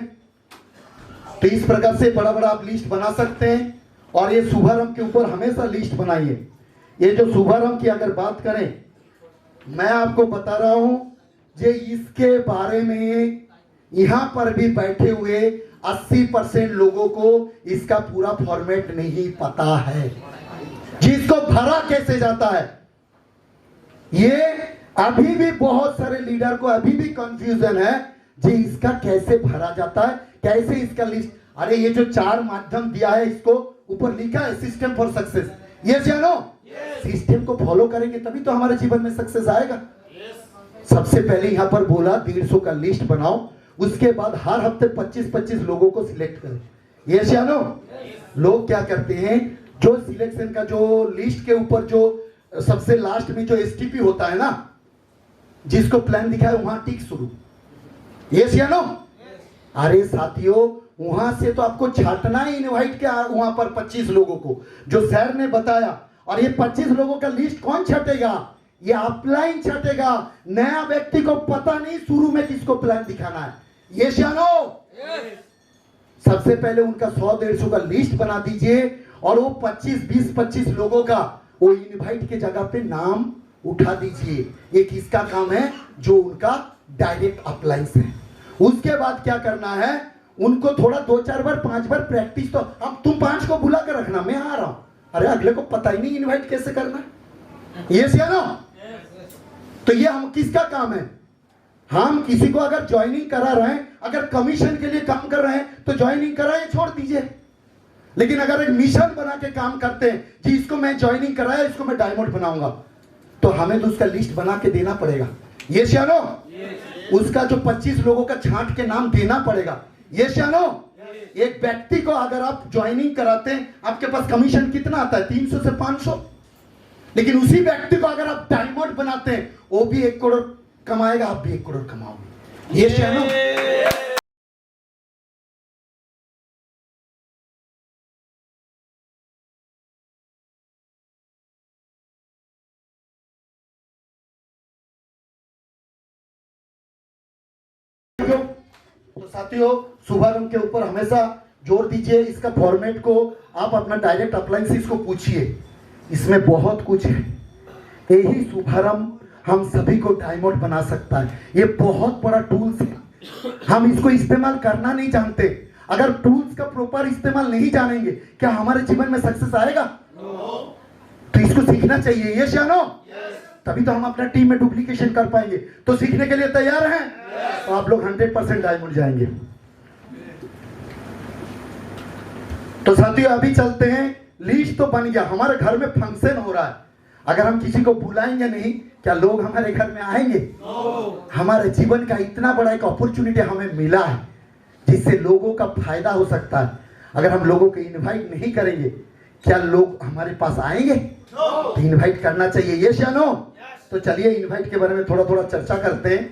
तो इस प्रकार से बड़ा बड़ा आप लिस्ट बना सकते हैं, और ये शुभारंभ के ऊपर हमेशा लिस्ट बनाइए। ये जो शुभारंभ की अगर बात करें, मैं आपको बता रहा हूं, जे इसके बारे में यहां पर भी बैठे हुए 80% लोगों को इसका पूरा फॉर्मेट नहीं पता है, जिसको भरा कैसे जाता है। ये अभी भी बहुत सारे लीडर को अभी भी कंफ्यूजन है, जी इसका कैसे भरा जाता है, कैसे इसका लिस्ट। अरे ये जो 4 माध्यम दिया है, इसको ऊपर लिखा है सिस्टम फॉर सक्सेस। ये जानो, सिस्टम को फॉलो करेंगे तभी तो हमारे जीवन में सक्सेस आएगा। सबसे पहले यहां पर बोला 150 का लिस्ट बनाओ, उसके बाद हर हफ्ते 25-25 लोगों को सिलेक्ट करें। ये जानो, लोग क्या करते हैं, जो सिलेक्शन का जो लिस्ट के ऊपर जो सबसे लास्ट में जो एसटीपी होता है ना, जिसको प्लान दिखा है वहां टिक शुरू। यस या नो? अरे साथियों, वहां से तो आपको छाटना ही इनवाइट किया वहां पर 25 लोगों को, जो सर ने बताया। और ये 25 लोगों का लिस्ट कौन छाटेगा? ये अपलाइन छाटेगा। नया व्यक्ति को पता नहीं शुरू में किसको प्लान दिखाना है। ये जानो, सबसे पहले उनका 100-150 का लिस्ट बना दीजिए, और वो 25 लोगों का वो इनवाइट के जगह पे नाम उठा दीजिए। ये किसका काम है? जो उनका डायरेक्ट अप्लाइंस है। उसके बाद क्या करना है, उनको थोड़ा 2-4 बार 5 बार प्रैक्टिस, तो अब तुम 5 को बुला कर रखना, मैं आ रहा हूं। अरे अगले को पता ही नहीं इनवाइट कैसे करना। यस या नो? तो ये हम किसका काम है? हम किसी को अगर ज्वाइनिंग करा रहे हैं, अगर कमीशन के लिए काम कर रहे हैं तो ज्वाइनिंग कराए, छोड़ दीजिए। लेकिन अगर एक मिशन बना के काम करते हैं, जी इसको मैं ज्वाइनिंग कराया, इसको मैं डायमंड बनाऊंगा, तो हमें तो उसका लिस्ट बना के देना पड़ेगा। ये जानो, उसका जो 25 लोगों का छांट के नाम देना पड़ेगा। ये जानो, एक व्यक्ति को अगर आप ज्वाइनिंग कराते हैं, आपके पास कमीशन कितना आता है? 300 से 500। लेकिन उसी व्यक्ति को अगर आप डायमंड बनाते हैं, वो भी 1 करोड़ कमाएगा, आप भी 1 करोड़ कमाओगे। ये जानो, तो साथियों, शुभारंभ के ऊपर हमेशा जोर दीजिए। इसका फॉर्मेट को आप अपना डायरेक्ट अप्लायंसेस को पूछिए, इसमें बहुत कुछ है। यही शुभारंभ हम सभी को डायमंड बना सकता है। ये बहुत बड़ा टूल्स है, हम इसको इस्तेमाल करना नहीं जानते। अगर टूल्स का प्रॉपर इस्तेमाल नहीं जानेंगे, क्या हमारे जीवन में सक्सेस आएगा? तो इसको सीखना चाहिए। ये जानो, तभी तो हम अपना टीम में डुप्लीकेशन कर पाएंगे। तो सीखने के लिए तैयार हैं? तो आप लोग 100% डायमंड जाएंगे। तो साथियों, अभी चलते हैं। लिस्ट तो बन गया, हमारे घर में फंक्शन हो रहा है। अगर हम किसी को बुलाएंगे नहीं, क्या लोग हमारे घर में आएंगे? हमारे जीवन का इतना बड़ा एक अपॉर्चुनिटी हमें मिला है, जिससे लोगों का फायदा हो सकता है। अगर हम लोगों को इनवाइट नहीं करेंगे, क्या लोग हमारे पास आएंगे? तो इनवाइट करना चाहिए। ये जानो, तो चलिए इनवाइट के बारे में थोड़ा थोड़ा चर्चा करते हैं।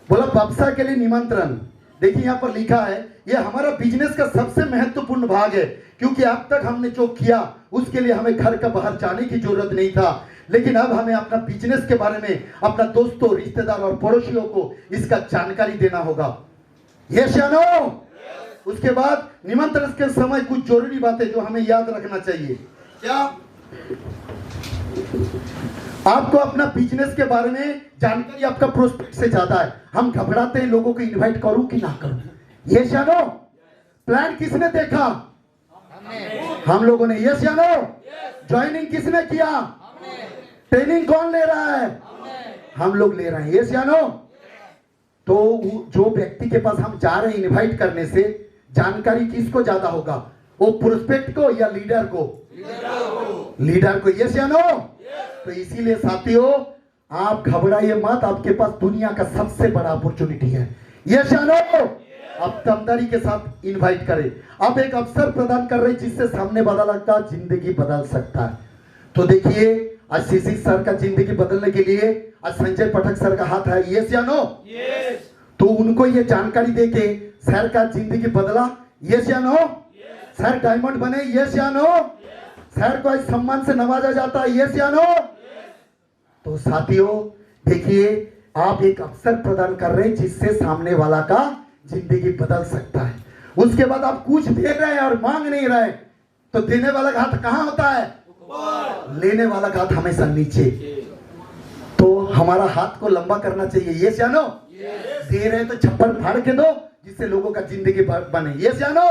बोला व्यवसाय के लिए निमंत्रण। देखिए यहाँ पर लिखा है, ये हमारा बिजनेस का सबसे महत्वपूर्ण भाग है, क्योंकि अब तक हमने जो किया उसके लिए हमें घर का बाहर जाने की जरूरत नहीं था। लेकिन अब हमें अपना बिजनेस के बारे में अपना दोस्तों, रिश्तेदार और पड़ोसियों को इसका जानकारी देना होगा। ये जानो, उसके बाद निमंत्रण के समय कुछ जरूरी बातें जो हमें याद रखना चाहिए। क्या? आपको अपना बिजनेस के बारे में जानकारी आपका प्रोस्पेक्ट से ज्यादा है। हम घबराते हैं लोगों को इनवाइट करूं कि ना करूं। ये जानो प्लान किसने देखा? हम लोगों ने। यस या नो? ज्वाइनिंग किसने किया? ट्रेनिंग कौन ले रहा है? हम लोग ले रहे हैं। यस या नो? तो जो व्यक्ति के पास हम जा रहे हैं इनवाइट करने से, जानकारी किसको ज्यादा होगा? वो प्रोस्पेक्ट को या लीडर को? लीडर को। यस या नो? तो इसीलिए साथियों आप घबराइए मत, आपके पास दुनिया का सबसे बड़ा अपॉर्चुनिटी है। यस या नो? आप दमदारी के साथ इनवाइट करें। आप एक अवसर प्रदान कर रहे हैं जिससे सामने वाला का जिंदगी बदल सकता है। तो देखिए आज सीसी सर का जिंदगी बदलने के लिए आज संजय पाठक सर का हाथ है। यस या नो? यस। तो उनको ये जानकारी देके सर का जिंदगी बदला। यस या नो? सर डायमंड बने। यस या नो? सर को इस सम्मान से नवाजा जाता है। यस या नो? तो साथियों देखिए आप एक अवसर प्रदान कर रहे हैं जिससे सामने वाला का जिंदगी बदल सकता है। उसके बाद आप कुछ दे रहे हैं और मांग नहीं रहे, तो देने वाला का हाथ कहां होता है? लेने वाला का हाथ हमेशा नीचे। तो हमारा हाथ को लंबा करना चाहिए। यस या नो? दे रहे तो छप्पर फाड़ के दो जिससे लोगों का जिंदगी बने। यस या नो?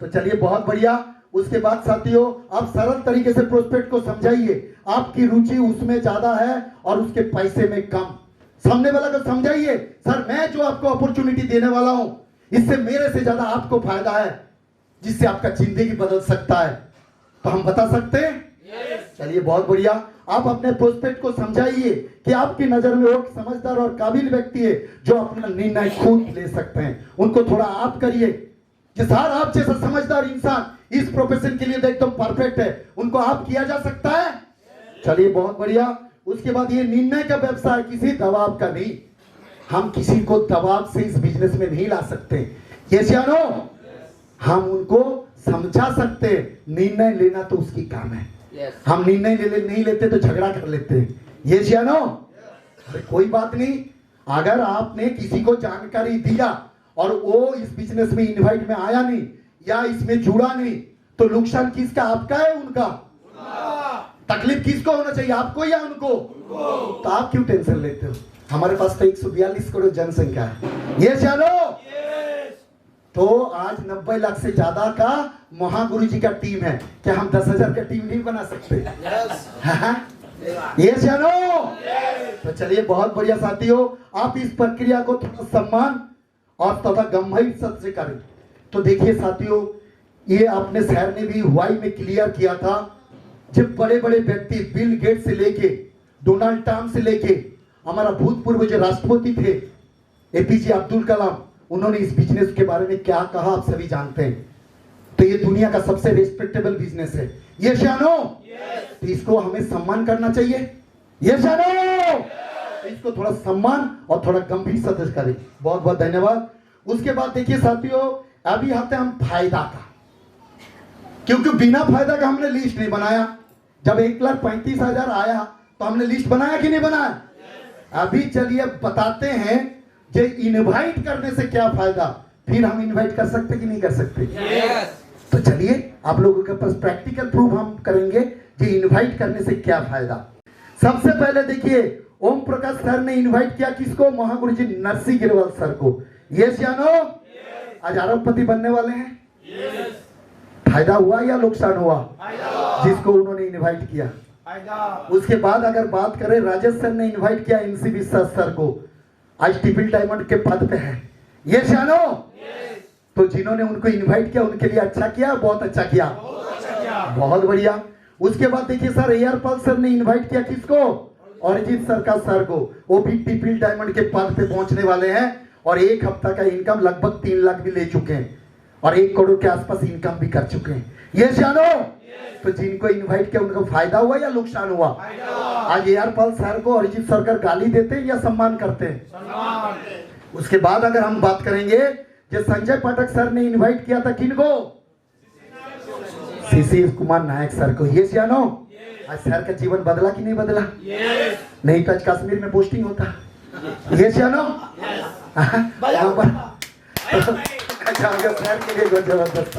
तो चलिए बहुत बढ़िया। उसके बाद साथियों आप सरल तरीके से प्रोस्पेक्ट को समझाइए। आपकी रुचि उसमें ज्यादा है और उसके पैसे में कम। सामने वाला को समझाइए, सर मैं जो आपको अपॉर्चुनिटी देने वाला हूं इससे मेरे से ज्यादा आपको फायदा है जिससे आपका जिंदगी बदल सकता है। तो हम बता सकते हैं? चलिए बहुत बढ़िया। आप अपने प्रोस्पेक्ट को समझाइए कि आपकी नजर में वो समझदार और काबिल व्यक्ति है जो अपना निर्णय खुद ले सकते हैं। उनको थोड़ा आप करिए कि सर आप जैसा समझदार इंसान इस प्रोफेशन के लिए एकदम परफेक्ट है, उनको आप किया जा सकता है। चलिए बहुत बढ़िया। उसके बाद ये निर्णय का व्यवसाय किसी दबाव का नहीं। हम किसी को दबाव से इस बिजनेस में नहीं ला सकते। यस या नो? हम उनको समझा सकते हैं। निर्णय लेना तो उसकी काम है। हम निर्णय नहीं लेते तो झगड़ा कर लेते हैं। यस या नो? कोई बात नहीं। अगर आपने किसी को जानकारी दिया और वो इस बिजनेस में इनवाइट में आया नहीं या इसमें जुड़ा नहीं, तो नुकसान किसका? आपका है उनका? तकलीफ किसको होना चाहिए, आपको या उनको? तो आप क्यों टेंशन लेते हो? हमारे पास तो 142 करोड़ जनसंख्या है। ये जानो तो आज 90 लाख से ज्यादा का महागुरु जी का टीम है। क्या हम 10,000 का टीम नहीं बना सकते? ये जानो। तो चलिए बहुत बढ़िया साथियों, आप इस प्रक्रिया को थोड़ा सम्मान और तथा गंभीर से करें। तो देखिए साथियों ये आपने सर ने भी हुआई में क्लियर किया था। जब बड़े बड़े व्यक्ति बिल गेट से लेके डोनाल्ड ट्रंप से लेके हमारा भूतपूर्व जो राष्ट्रपति थे एपीजे अब्दुल कलाम, उन्होंने इस बिजनेस के बारे में क्या कहा आप सभी जानते हैं। तो ये दुनिया का सबसे रिस्पेक्टेबल बिजनेस है। ये जानो तो इसको हमें सम्मान करना चाहिए। ये जानो इसको थोड़ा सम्मान और थोड़ा गंभीर से करें। बहुत बहुत धन्यवाद। उसके बाद देखिए साथियों अभी आते हैं हम फायदा का, क्योंकि बिना फायदा का हमने लिस्ट नहीं बनाया। जब 1,35,000 आया तो हमने लिस्ट बनाया कि नहीं बनाया? अभी चलिए बताते हैं कि इनवाइट करने से क्या फायदा, फिर हम इनवाइट कर सकते कि नहीं कर सकते। तो चलिए आप लोगों के पास प्रैक्टिकल प्रूफ हम करेंगे कि इनवाइट करने से क्या फायदा। सबसे पहले देखिए ओम प्रकाश सर ने इनवाइट किया किसको? महागुरु जी नरसिंह गिरवाल सर को। यस या नो? आज अरबपति बनने वाले हैं। फायदा हुआ या नुकसान हुआ? जिसको उन्होंने इनवाइट किया। उसके बाद अगर बात करें राजेश सर ने इनवाइट किया एनसी विश्वास सर को, आज ट्रिपल डायमंड के पद पे है। ये जानो तो जिन्होंने उनको इनवाइट किया उनके लिए अच्छा किया, बहुत अच्छा किया, बहुत बढ़िया। उसके बाद देखिए सर एयरपाल सर ने इनवाइट किया किसको? अरिजीत सर का सर को। वो भी ट्रिपल डायमंड के पद पे पहुंचने वाले हैं और एक हफ्ता का इनकम लगभग 3 लाख भी ले चुके हैं और 1 करोड़ के आसपास इनकम भी कर चुके हैं। ये जानो तो जिनको इनवाइट किया उनको फायदा हुआ या नुकसान हुआ? आज एयरपाल सर को अरिजीत सर का गाली देते हैं या सम्मान करते हैं? उसके बाद अगर हम बात करेंगे जो संजय पाठक सर ने इनवाइट किया था किनको? सीसी कुमार नायक सर को। ये जानो आज सर का जीवन बदला कि नहीं बदला? नहीं तो आज कश्मीर में पोस्टिंग होता। ये जानो अच्छा सर के लिए बहुत जबरदस्त।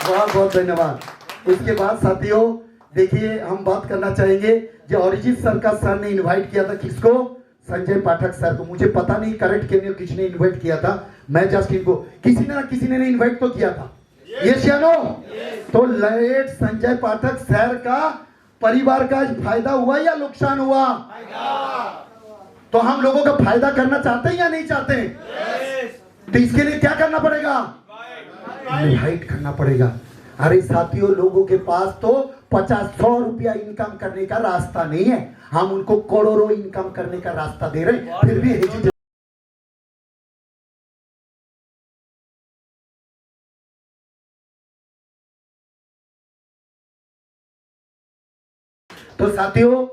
बहुत बहुत धन्यवाद। उसके बाद साथियों देखिए हम बात करना चाहेंगे जो अरिजीत सर का सर ने इनवाइट किया था किसको, संजय पाठक सर को। मुझे पता नहीं करेक्ट किसने किसने इनवाइट किया था, मैं जस्ट इनको किसी ने इनवाइट तो किया था। यस या नो? तो लेट संजय पाठक सर का परिवार का फायदा हुआ या नुकसान हुआ? तो हम लोगों का फायदा करना चाहते हैं या नहीं चाहते हैं? तो इसके लिए क्या करना पड़ेगा? इनवाइट करना पड़ेगा। अरे साथियों, लोगों के पास तो 50-100 रुपया इनकम करने का रास्ता नहीं है, हम उनको करोड़ों इनकम करने का रास्ता दे रहे हैं, फिर भी हेजिटेट। तो साथियों,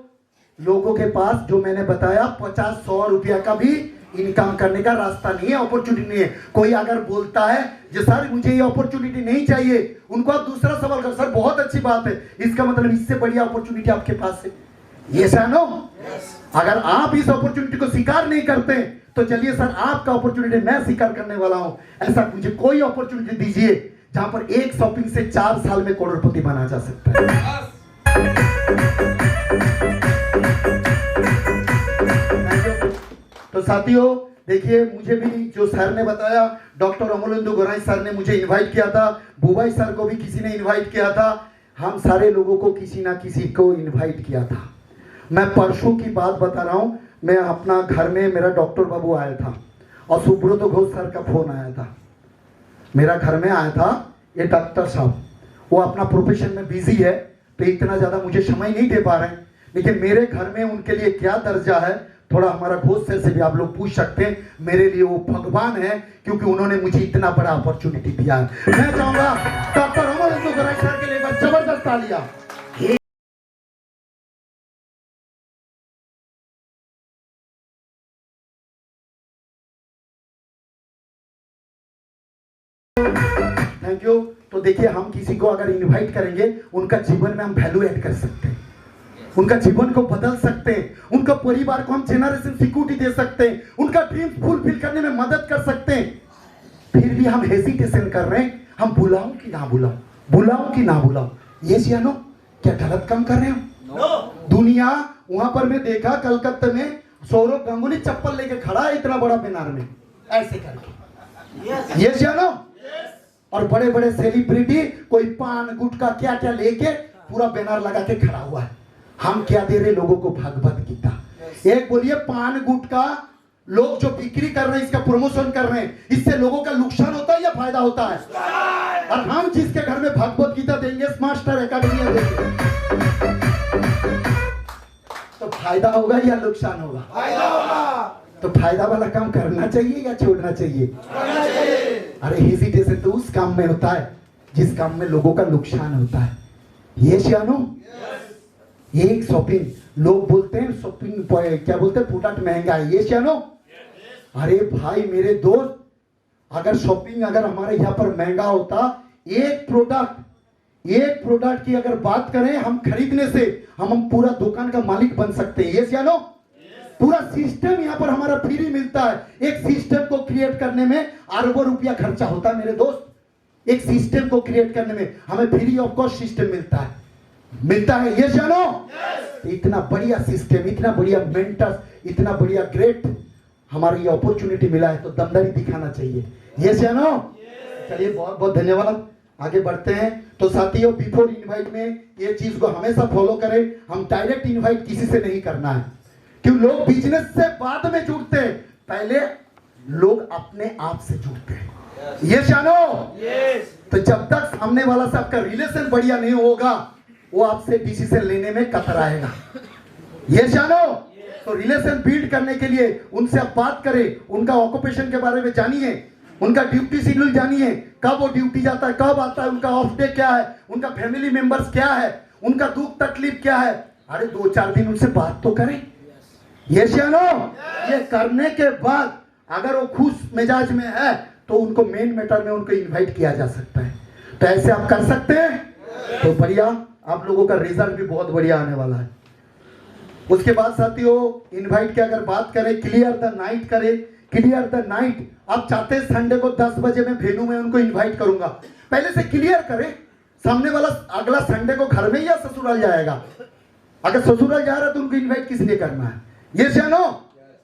लोगों के पास जो मैंने बताया 50-100 रुपया का भी इनकम करने का रास्ता नहीं है, अपॉर्चुनिटी नहीं है। कोई अगर बोलता है कि सर मुझे ये अपॉर्चुनिटी नहीं चाहिए, उनको आप दूसरा सवाल कर, सर बहुत अच्छी बात है, इसका मतलब इससे बढ़िया अपॉर्चुनिटी आपके पास है। ये नो? अगर आप इस अपॉर्चुनिटी को स्वीकार नहीं करते तो चलिए सर आपका अपॉर्चुनिटी मैं स्वीकार करने वाला हूं। ऐसा मुझे कोई अपॉर्चुनिटी दीजिए जहां पर एक शॉपिंग से 4 साल में करोड़पति बना जा सकता है। तो साथियों देखिए, मुझे भी जो सर ने बताया, डॉक्टर अमोलेंदु गोराई सर ने मुझे इनवाइट किया था, बुबाई सर को भी किसी ने इनवाइट किया था, हम सारे लोगों को किसी ना किसी को इनवाइट किया था। मैं परसों की बात बता रहा हूं, मैं अपना घर में मेरा डॉक्टर बाबू आया था और सुब्रत घोष सर का फोन आया था, मेरा घर में आया था। ये डॉक्टर साहब वो अपना प्रोफेशन में बिजी है तो इतना ज्यादा मुझे समय नहीं दे पा रहे हैं, लेकिन मेरे घर में उनके लिए क्या दर्जा है थोड़ा हमारा घोष सर से भी आप लोग पूछ सकते हैं। मेरे लिए वो भगवान है क्योंकि उन्होंने मुझे इतना बड़ा अपॉर्चुनिटी दिया है। मैं चाहूंगा डॉक्टर अमोलेंदु गोराई सर के लिए एक जबरदस्त तालियां। Thank you. तो देखिए, हम किसी को अगर इनवाइट करेंगे उनका जीवन में हम वैल्यू ऐड कर सकते हैं, उनका जीवन को बदल सकते हैं, उनका परिवार को हम जनरेशन सिक्योरिटी दे सकते हैं, उनका ड्रीम फुलफिल करने में मदद कर सकते हैं। फिर भी हम हेजिटेशन कर रहे हैं, हम बुलाऊं कि ना बुलाऊं, बुलाऊं कि ना बुलाऊं। ये जानो क्या गलत काम कर रहे हैं हम? दुनिया वहां पर मैं देखा कलकत्ता में सौरव गांगुली चप्पल लेके खड़ा है इतना बड़ा बैनर में ऐसे करके, ये जानो। और बड़े बड़े सेलिब्रिटी कोई पान गुटखा क्या क्या लेके पूरा बैनर लगा के खड़ा हुआ है। हम क्या दे रहे लोगों को? भगवत गीता। एक बोलिए, पान गुटखा लोग जो बिक्री कर रहे हैं, इसका प्रमोशन कर रहे हैं, इससे लोगों का नुकसान होता है या फायदा होता है? और हम जिसके घर में भगवत गीता देंगे, मास्टर एकेडमी देंगे, तो फायदा होगा या नुकसान होगा? फायदा होगा। तो फायदा वाला काम करना चाहिए या छोड़ना चाहिए? करना चाहिए। अरे हेजिटेशन तो उस काम में होता है जिस काम में लोगों का नुकसान होता है। ये जानो, एक शॉपिंग, लोग बोलते हैं शॉपिंग क्या बोलते हैं, प्रोडक्ट महंगा है, ये जानो। अरे भाई मेरे दोस्त, अगर शॉपिंग अगर हमारे यहाँ पर महंगा होता, एक प्रोडक्ट की अगर बात करें हम खरीदने से हम पूरा दुकान का मालिक बन सकते हैं। ये जानो, पूरा सिस्टम यहाँ पर हमारा फ्री मिलता है। एक सिस्टम को क्रिएट करने में अरबों रुपया खर्चा होता है मेरे दोस्त। एक सिस्टम को क्रिएट करने में हमें फ्री ऑफ कॉस्ट सिस्टम मिलता है, ये जानो। इतना बढ़िया सिस्टम, इतना बढ़िया मेंटर्स, इतना बढ़िया ग्रेट हमारी ये अपॉर्चुनिटी मिला है तो दमदारी दिखाना चाहिए। ये जानो। चलिए बहुत बहुत धन्यवाद, आगे बढ़ते हैं। तो साथियों, बिफोर इनवाइट में ये चीज को हमेशा फॉलो करें, हम डायरेक्ट इनवाइट किसी से नहीं करना है, क्यों? लोग बिजनेस से बाद में जुड़ते हैं, पहले लोग अपने आप से जुड़ते हैं। ये जानो। तो जब तक सामने वाला से आपका रिलेशन बढ़िया नहीं होगा, वो आपसे डिसीजन लेने में कतराएगा। ये जानो। तो रिलेशन बिल्ड करने के लिए उनसे आप बात करें, उनका ऑक्यूपेशन के बारे में जानिए, उनका ड्यूटी शेड्यूल जानिए, कब वो ड्यूटी जाता है, कब आता है, उनका ऑफ डे क्या है, उनका फैमिली मेंबर्स क्या है, उनका दुख तकलीफ क्या है। अरे 2-4 दिन उनसे बात तो करें। ये जानो। ये करने के बाद अगर वो खुश मिजाज में है तो उनको मेन मैटर में उनको इनवाइट किया जा सकता है। तो ऐसे आप कर सकते हैं, तो बढ़िया, आप लोगों का रिजल्ट भी बहुत बढ़िया आने वाला है। उसके बाद साथियों, इनवाइट की अगर बात करें, क्लियर द नाइट करें, क्लियर द नाइट। आप चाहते हैं संडे को 10 बजे मैं वेन्यू में उनको इनवाइट करूंगा, पहले से क्लियर करें। सामने वाला अगला संडे को घर में या ससुराल जाएगा? अगर ससुराल जा रहा है तो उनको इनवाइट किस लिए करना है? ये जानो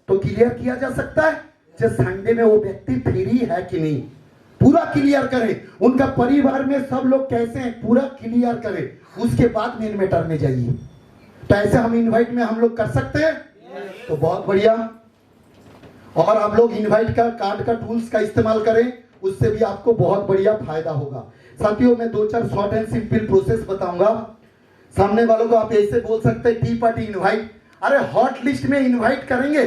तो क्लियर किया जा सकता है कि संडे में वो व्यक्ति फ्री है कि नहीं, पूरा क्लियर करें। उनका परिवार में सब लोग कैसे हैं पूरा क्लियर करें, उसके बाद मेन मैटर में जाइए। तो ऐसे हम इनवाइट में हम लोग कर सकते हैं, तो बहुत बढ़िया। और आप लोग इनवाइट का कार्ड का टूल्स का इस्तेमाल करें, उससे भी आपको बहुत बढ़िया फायदा होगा। साथियों मैं 2-4 शॉर्ट एंड सिंपल प्रोसेस बताऊंगा। सामने वालों को आप ऐसे बोल सकते हैं टी पार्टी इनवाइट, अरे हॉट लिस्ट में इनवाइट करेंगे,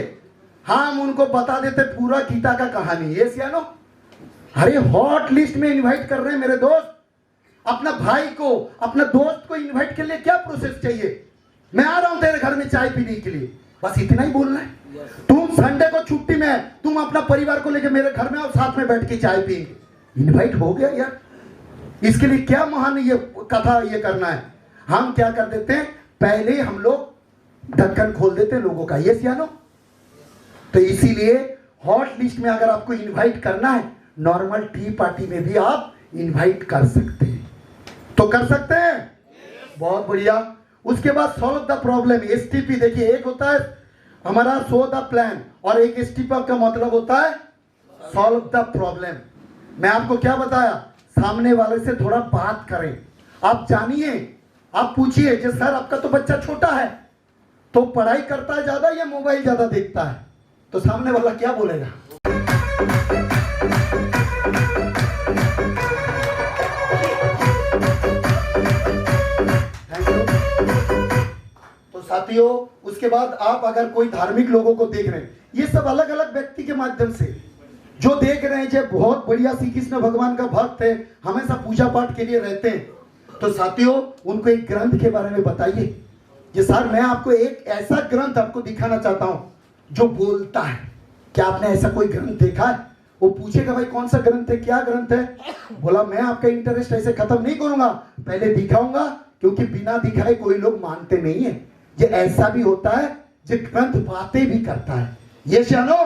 हम उनको बता देते पूरा गीता का कहानी। ये सियानो, अरे हॉट लिस्ट में इनवाइट कर रहे हैं मेरे दोस्त, अपना भाई को अपना दोस्त को इनवाइट के लिए क्या प्रोसेस चाहिए? मैं आ रहा हूं तेरे घर में चाय पीने के लिए, बस इतना ही बोलना है। तुम संडे को छुट्टी में है, तुम अपना परिवार को लेकर मेरे घर में आओ, साथ में बैठ के चाय पिएंगे, इनवाइट हो गया यार। इसके लिए क्या महान ये कथा ये करना है? हम क्या कर देते हैं, पहले हम लोग ढक्कन खोल देते हैं लोगों का। ये सियानो, तो इसीलिए हॉट लिस्ट में अगर आपको इनवाइट करना है, नॉर्मल टी पार्टी में भी आप इनवाइट कर सकते हैं। तो कर सकते हैं, बहुत बढ़िया। उसके बाद सॉल्व द प्रॉब्लम, एसटीपी। देखिए एक होता है हमारा सो द प्लान और एक एसटीपी का मतलब होता है सॉल्व द प्रॉब्लम। मैं आपको क्या बताया, सामने वाले से थोड़ा बात करें, आप जानिए, आप पूछिए कि सर आपका तो बच्चा छोटा है, तो पढ़ाई करता है ज्यादा या मोबाइल ज्यादा देखता है? तो सामने वाला क्या बोलेगा? तो साथियों उसके बाद आप अगर कोई धार्मिक लोगों को देख रहे हैं, ये सब अलग अलग व्यक्ति के माध्यम से जो देख रहे हैं, जो बहुत बढ़िया श्री कृष्ण भगवान का भक्त है, हमेशा पूजा पाठ के लिए रहते हैं, तो साथियों उनको एक ग्रंथ के बारे में बताइए कि सर मैं आपको एक ऐसा ग्रंथ आपको दिखाना चाहता हूं जो बोलता है। क्या आपने ऐसा कोई ग्रंथ देखा है? वो पूछेगा भाई कौन सा ग्रंथ है, क्या ग्रंथ है? बोला मैं आपका इंटरेस्ट ऐसे खत्म नहीं करूंगा, पहले दिखाऊंगा, क्योंकि बिना दिखाए कोई लोग मानते नहीं है। ये ऐसा भी होता है जो ग्रंथ बातें भी करता है। ये जानो,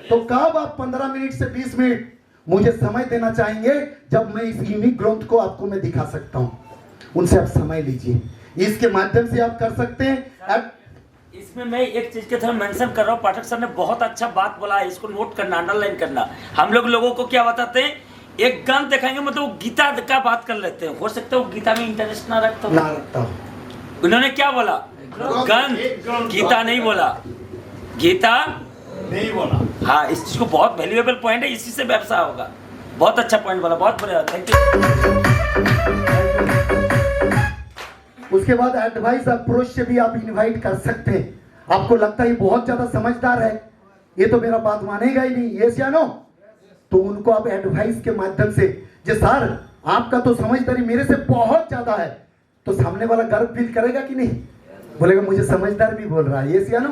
तो कब आप 15 मिनट से 20 मिनट मुझे समय देना चाहेंगे जब मैं इस यूनिक ग्रंथ को आपको मैं दिखा सकता हूं, उनसे आप समय लीजिए, इसके माध्यम से आप कर सकते हैं। इसमें मैं एक चीज के थोड़ा मेंशन कर रहा हूँ, पाठक सर ने बहुत अच्छा बात बोला है, इसको नोट करना, अंडरलाइन करना। हम लोगों को क्या बताते हैं, एक ग्रंथ दिखाएंगे मतलब वो गीता का बात कर लेते हैं, हो सकता है वो गीता में इंटरेस्ट ना रखता हो। उन्होंने क्या बोला, ग्रंथ, गीता नहीं बोला, गीता नहीं बोला। हाँ, इस चीज को बहुत वैल्यूएबल पॉइंट है, इसी से व्यवसाय होगा। बहुत अच्छा पॉइंट बोला, बहुत बढ़िया, थैंक यू। उसके बाद एडवाइस अप्रोच से भी आप इनवाइट कर सकते हैं। आपको लगता है ये बहुत ज्यादा समझदार है, ये तो मेरा बात मानेगा ही नहीं, ये सियानो, तो उनको आप एडवाइस के माध्यम से, जे सर आपका तो समझदारी मेरे से बहुत ज्यादा है, तो सामने वाला गर्व फील करेगा कि नहीं? बोलेगा मुझे समझदार भी बोल रहा है, ये सियानो।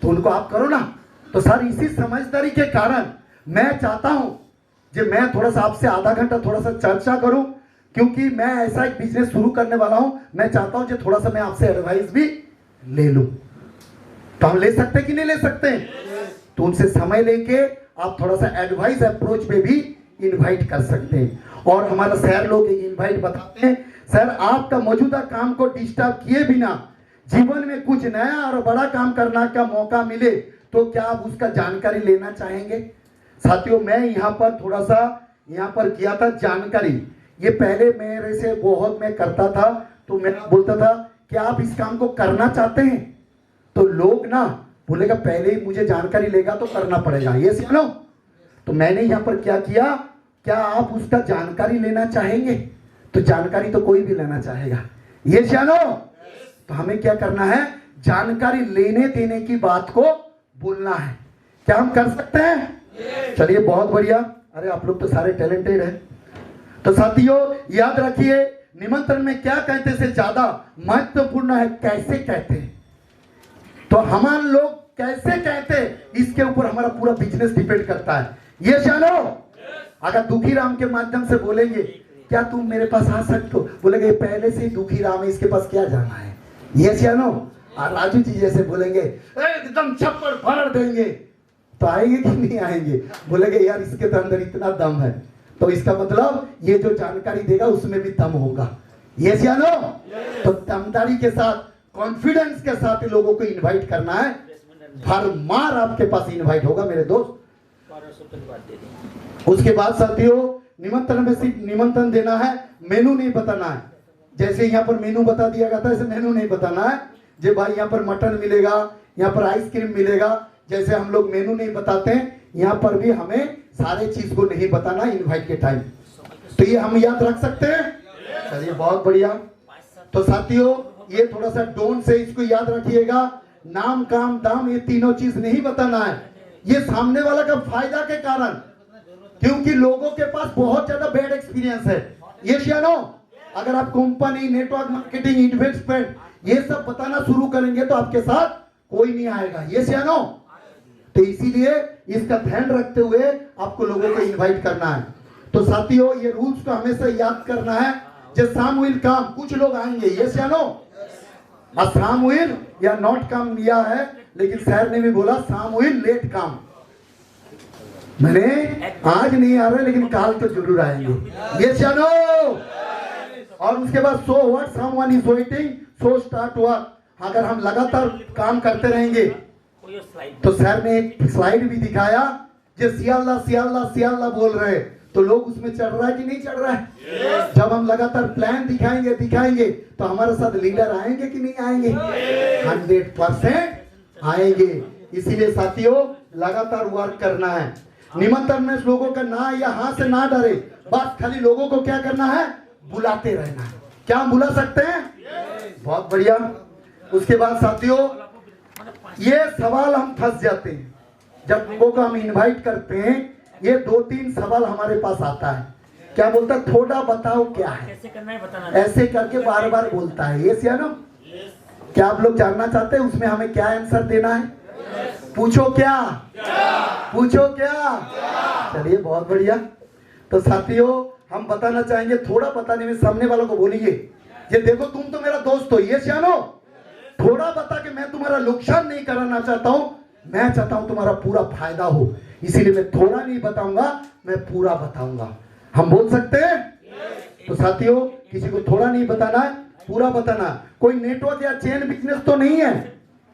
तो उनको आप करो ना। तो सर इसी समझदारी के कारण मैं चाहता हूं कि मैं थोड़ा सा आपसे आधा घंटा थोड़ा सा चर्चा करूं, क्योंकि मैं ऐसा एक बिजनेस शुरू करने वाला हूं, मैं चाहता हूं कि थोड़ा सा मैं आपसे एडवाइस भी ले लूं। तो हम ले सकते कि नहीं ले सकते? तो उनसे समय लेके आप थोड़ा सा एडवाइस अप्रोच पे भी इनवाइट कर सकते हैं। और हमारा सर लोग इनवाइट बताते हैं, सर आपका मौजूदा काम को डिस्टर्ब किए बिना जीवन में कुछ नया और बड़ा काम करने का मौका मिले तो क्या आप उसका जानकारी लेना चाहेंगे? साथियों मैं यहाँ पर थोड़ा सा यहाँ पर किया था जानकारी, ये पहले मेरे से बहुत मैं करता था, तो मैं बोलता था कि आप इस काम को करना चाहते हैं, तो लोग ना बोलेगा पहले ही मुझे जानकारी लेगा तो करना पड़ेगा, ये सुनो। तो मैंने यहाँ पर क्या किया, क्या आप उसका जानकारी लेना चाहेंगे? तो जानकारी तो कोई भी लेना चाहेगा, ये जानो। तो हमें क्या करना है, जानकारी लेने देने की बात को बोलना है। क्या हम कर सकते हैं? चलिए बहुत बढ़िया, अरे आप लोग तो सारे टैलेंटेड हैं। तो साथियों याद रखिए, निमंत्रण में क्या कहते से ज्यादा महत्वपूर्ण है कैसे कहते हैं। तो हमारे लोग कैसे कहते इसके ऊपर हमारा पूरा बिजनेस डिपेंड करता है, ये जानो। अगर दुखी राम के माध्यम से बोलेंगे क्या तुम मेरे पास आ सकते हो, बोलेंगे पहले से ही दुखी राम है, इसके पास क्या जाना है, ये जानो। और राजू जी जैसे बोलेंगे एकदम छप्पड़ फाड़ देंगे, तो आएंगे कि नहीं आएंगे? बोलेंगे यार इसके तो अंदर इतना दम है, तो इसका मतलब ये जो जानकारी देगा उसमें भी दम होगा। यस या नो? तो दमदारी के साथ, कॉन्फिडेंस के साथ लोगों को इनवाइट करना है। भरमार आपके पास इनवाइट होगा मेरे दोस्त। उसके बाद साथियों, निमंत्रण में सिर्फ निमंत्रण देना है, मेनू नहीं बताना है। जैसे यहाँ पर मेनू बता दिया गया था, ऐसे मेनू नहीं बताना है। जे भाई यहाँ पर मटन मिलेगा, यहाँ पर आइसक्रीम मिलेगा, जैसे हम लोग मेनू नहीं बताते हैं, यहाँ पर भी हमें सारे चीज को नहीं बताना इनवाइट के टाइम। तो ये हम याद रख सकते हैं। चलिए बहुत बढ़िया। तो साथियों, ये थोड़ा सा डोंट से इसको याद रखिएगा। नाम, काम, दाम, ये तीनों चीज नहीं बताना है। ये सामने वाला का फायदा के कारण, क्योंकि लोगों के पास बहुत ज्यादा बैड एक्सपीरियंस है। ये शियानो, अगर आप कंपनी, नेटवर्क मार्केटिंग, इन्वेस्टमेंट ये सब बताना शुरू करेंगे तो आपके साथ कोई नहीं आएगा। ये शियानो, तो इसीलिए इसका ध्यान रखते हुए आपको लोगों को इनवाइट करना है। तो साथियों, ये रूल्स को हमेशा याद करना है। जब शाम विल काम, कुछ लोग आएंगे। ये शियानो, शाम विल या नॉट काम लिया है, लेकिन सर ने भी बोला शाम विल लेट काम। मैंने आज नहीं आ रहे, लेकिन काल तो जरूर आएंगे। ये शियानो। और उसके बाद so what someone is waiting so start work. अगर हम लगातार काम करते रहेंगे, तो सर ने एक स्लाइड भी दिखाया जो सियाल्ला सियाल्ला सियाल्ला बोल रहे, तो लोग उसमें चढ़ रहा है कि नहीं चढ़ रहा है? जब हम लगातार प्लान दिखाएंगे तो हमारे साथ लीडर आएंगे कि नहीं आएंगे? 100% आएंगे। इसीलिए साथियों, लगातार वर्क करना है। निमंत्रण में लोगों का ना या हाँ से ना डरे, बस खाली लोगों को क्या करना है? बुलाते रहना है। क्या हम बुला सकते हैं? बहुत बढ़िया। उसके बाद साथियों, ये सवाल हम फंस जाते हैं जब लोगों को हम इनवाइट करते हैं। ये 2-3 सवाल हमारे पास आता है। क्या बोलता है? थोड़ा बताओ क्या है, कैसे करना है बताना। ऐसे करके बार बार बोलता है। ये सियानो, क्या आप लोग जानना चाहते हैं उसमें हमें क्या आंसर देना है? पूछो क्या? पूछो क्या? चलिए बहुत बढ़िया। तो साथियों, हम बताना चाहेंगे, थोड़ा बताने में सामने वालों को बोलिए, ये देखो तुम तो मेरा दोस्त हो। ये सियानो, थोड़ा बता के मैं तुम्हारा नुकसान नहीं कराना चाहता हूं, मैं चाहता हूं तुम्हारा पूरा फायदा हो। इसीलिए मैं थोड़ा नहीं बताऊंगा, मैं पूरा बताऊंगा। हम बोल सकते हैं? तो साथियों, किसी को थोड़ा नहीं बताना है, पूरा बताना। कोई नेटवर्क या चेन बिजनेस तो नहीं है।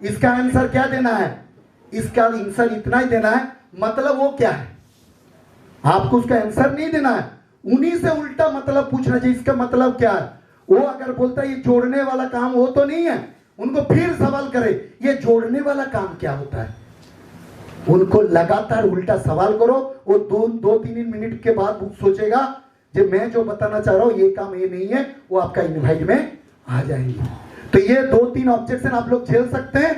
इसका आंसर क्या देना है? इसका आंसर इतना ही देना है, मतलब वो क्या है। आपको उसका आंसर नहीं देना है, उन्हीं से उल्टा मतलब पूछना चाहिए, इसका मतलब क्या है। वो अगर बोलता है ये जोड़ने वाला काम हो तो नहीं है, उनको फिर सवाल करे ये जोड़ने वाला काम क्या होता है। उनको लगातार उल्टा सवाल करो, वो 2-3 मिनट के बाद वो सोचेगा जो मैं जो बताना चाह रहा हूं ये काम ये नहीं है, वो आपका इनवाइट में आ जाएंगे। तो ये 2-3 ऑब्जेक्शन आप लोग झेल सकते हैं।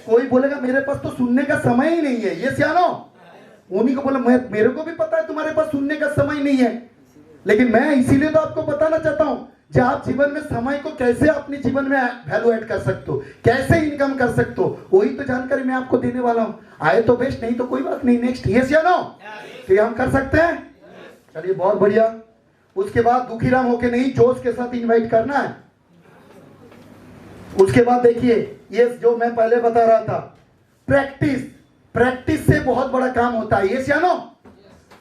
कोई बोलेगा मेरे पास तो सुनने का समय ही नहीं है। ये सियानो, उन्हीं को बोला मेरे को भी पता है तुम्हारे पास सुनने का समय नहीं है, लेकिन मैं इसीलिए तो आपको बताना चाहता हूं कि आप जीवन में समय को कैसे अपने जीवन में वैल्यू ऐड कर सकते हो, कैसे इनकम कर सकते हो, वही तो जानकारी मैं आपको देने वाला हूं। आए तो बेस्ट, नहीं तो कोई बात नहीं। नेक्स्ट, यस या नो? तो ये हम कर सकते हैं। चलिए बहुत बढ़िया। उसके बाद दुखीराम होके नहीं, जोश के साथ इनवाइट करना है। उसके बाद देखिए, ये जो मैं पहले बता रहा था, प्रैक्टिस से बहुत बड़ा काम होता है। यस या नो?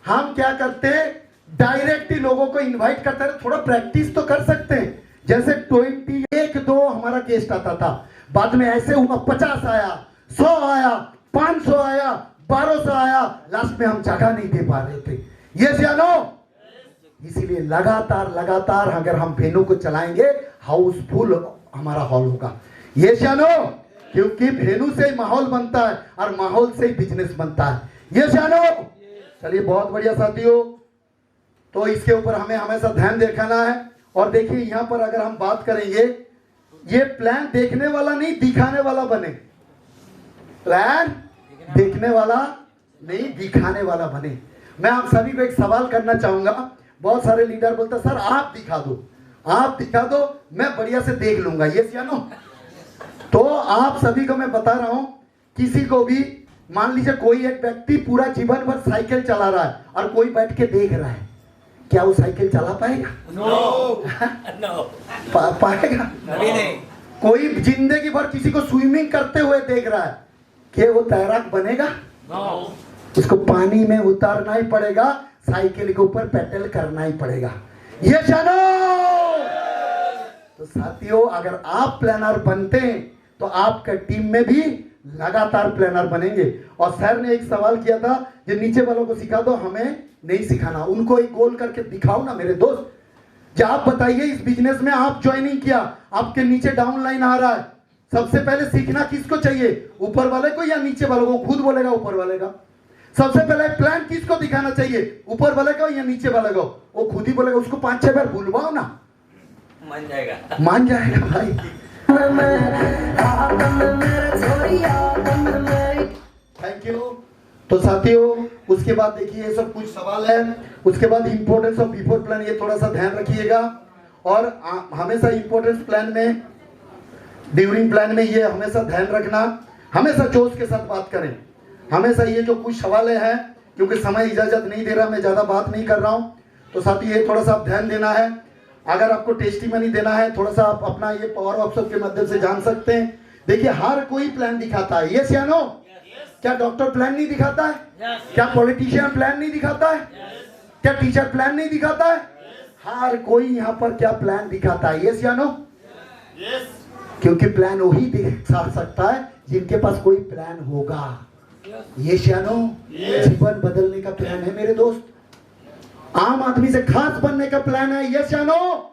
हम क्या करते हैं, डायरेक्ट ही लोगों को इनवाइट करते हैं, थोड़ा प्रैक्टिस तो कर सकते हैं। जैसे 21-2 हमारा गेस्ट आता था, बाद में ऐसे हुआ 50 आया, 100 आया, 500 आया, 1200 आया, लास्ट में हम जगह नहीं दे पा रहे थे। यस या नो? इसीलिए लगातार अगर हम वेन्यू को चलाएंगे, हाउसफुल हमारा हॉल होगा। यस या नो? क्योंकि वेन्यू से ही माहौल बनता है और माहौल से ही बिजनेस बनता है। यस या नो? चलिए बहुत बढ़िया साथियों। तो इसके ऊपर हमें हमेशा ध्यान देखना है। और देखिए यहां पर अगर हम बात करेंगे, ये प्लान देखने वाला नहीं दिखाने वाला बने। प्लान देखने वाला नहीं दिखाने वाला बने। मैं आप सभी को एक सवाल करना चाहूंगा। बहुत सारे लीडर बोलते सर आप दिखा दो, मैं बढ़िया से देख लूंगा। ये या नो? तो आप सभी को मैं बता रहा हूं, किसी को भी मान लीजिए कोई एक व्यक्ति पूरा जीवन भर साइकिल चला रहा है और कोई बैठ के देख रहा है, क्या वो साइकिल चला पाएगा? नो। पाएगा? नहीं। कोई जिंदगी भर किसी को स्विमिंग करते हुए देख रहा है, क्या वो तैराक बनेगा? नो। उसको पानी में उतारना ही पड़ेगा, साइकिल के ऊपर पेडल करना ही पड़ेगा। ये जानो। तो साथियों, अगर आप प्लानर बनते हैं तो आपका टीम में भी लगातार प्लानर बनेंगे। और सर ने एक सवाल किया था, जो नीचे वालों को सिखा दो, हमें नहीं सिखाना, उनको एक गोल करके दिखाओ ना मेरे दोस्त। जब आप बताइए इस बिजनेस में आप ज्वाइनिंग किया, आपके नीचे डाउन लाइन आ रहा है, सबसे पहले सीखना किसको चाहिए, ऊपर वाले को या नीचे वाले को? खुद बोलेगा ऊपर वाले का। सबसे पहले प्लान किसको दिखाना चाहिए, ऊपर वाले को या नीचे वाले को? वो खुद ही बोलेगा। उसको 5-6 बार बुलवाओ ना, मान जाएगा भाई। Thank you. तो साथियों, उसके बाद देखिए ये सब कुछ सवाल है। उसके बाद इंपॉर्टेंस ऑफ बिफोर प्लान, ये थोड़ा सा ध्यान रखिएगा। और हमेशा इंपॉर्टेंस प्लान में, ड्यूरिंग प्लान में, ये हमेशा ध्यान रखना, हमेशा जोश के साथ बात करें। हमेशा ये जो कुछ सवाल है, क्योंकि समय इजाजत नहीं दे रहा, मैं ज्यादा बात नहीं कर रहा हूं, तो साथी ये थोड़ा सा ध्यान देना है। अगर आपको टेस्टिमनी देना है, थोड़ा सा आप अपना ये पावर ऑफ के माध्यम से जान सकते हैं। देखिए हर कोई प्लान दिखाता है, यस या नो? क्या डॉक्टर प्लान नहीं दिखाता है? क्या पॉलिटिशियन प्लान नहीं दिखाता है? क्या टीचर प्लान नहीं दिखाता है? हर कोई यहाँ पर क्या प्लान दिखाता है, यस या नो? क्योंकि प्लान वही दिखा सकता है जिनके पास कोई प्लान होगा। यस या नो? जीवन बदलने का प्लान है मेरे दोस्त, आम आदमी से खास बनने का प्लान है, यस या नो?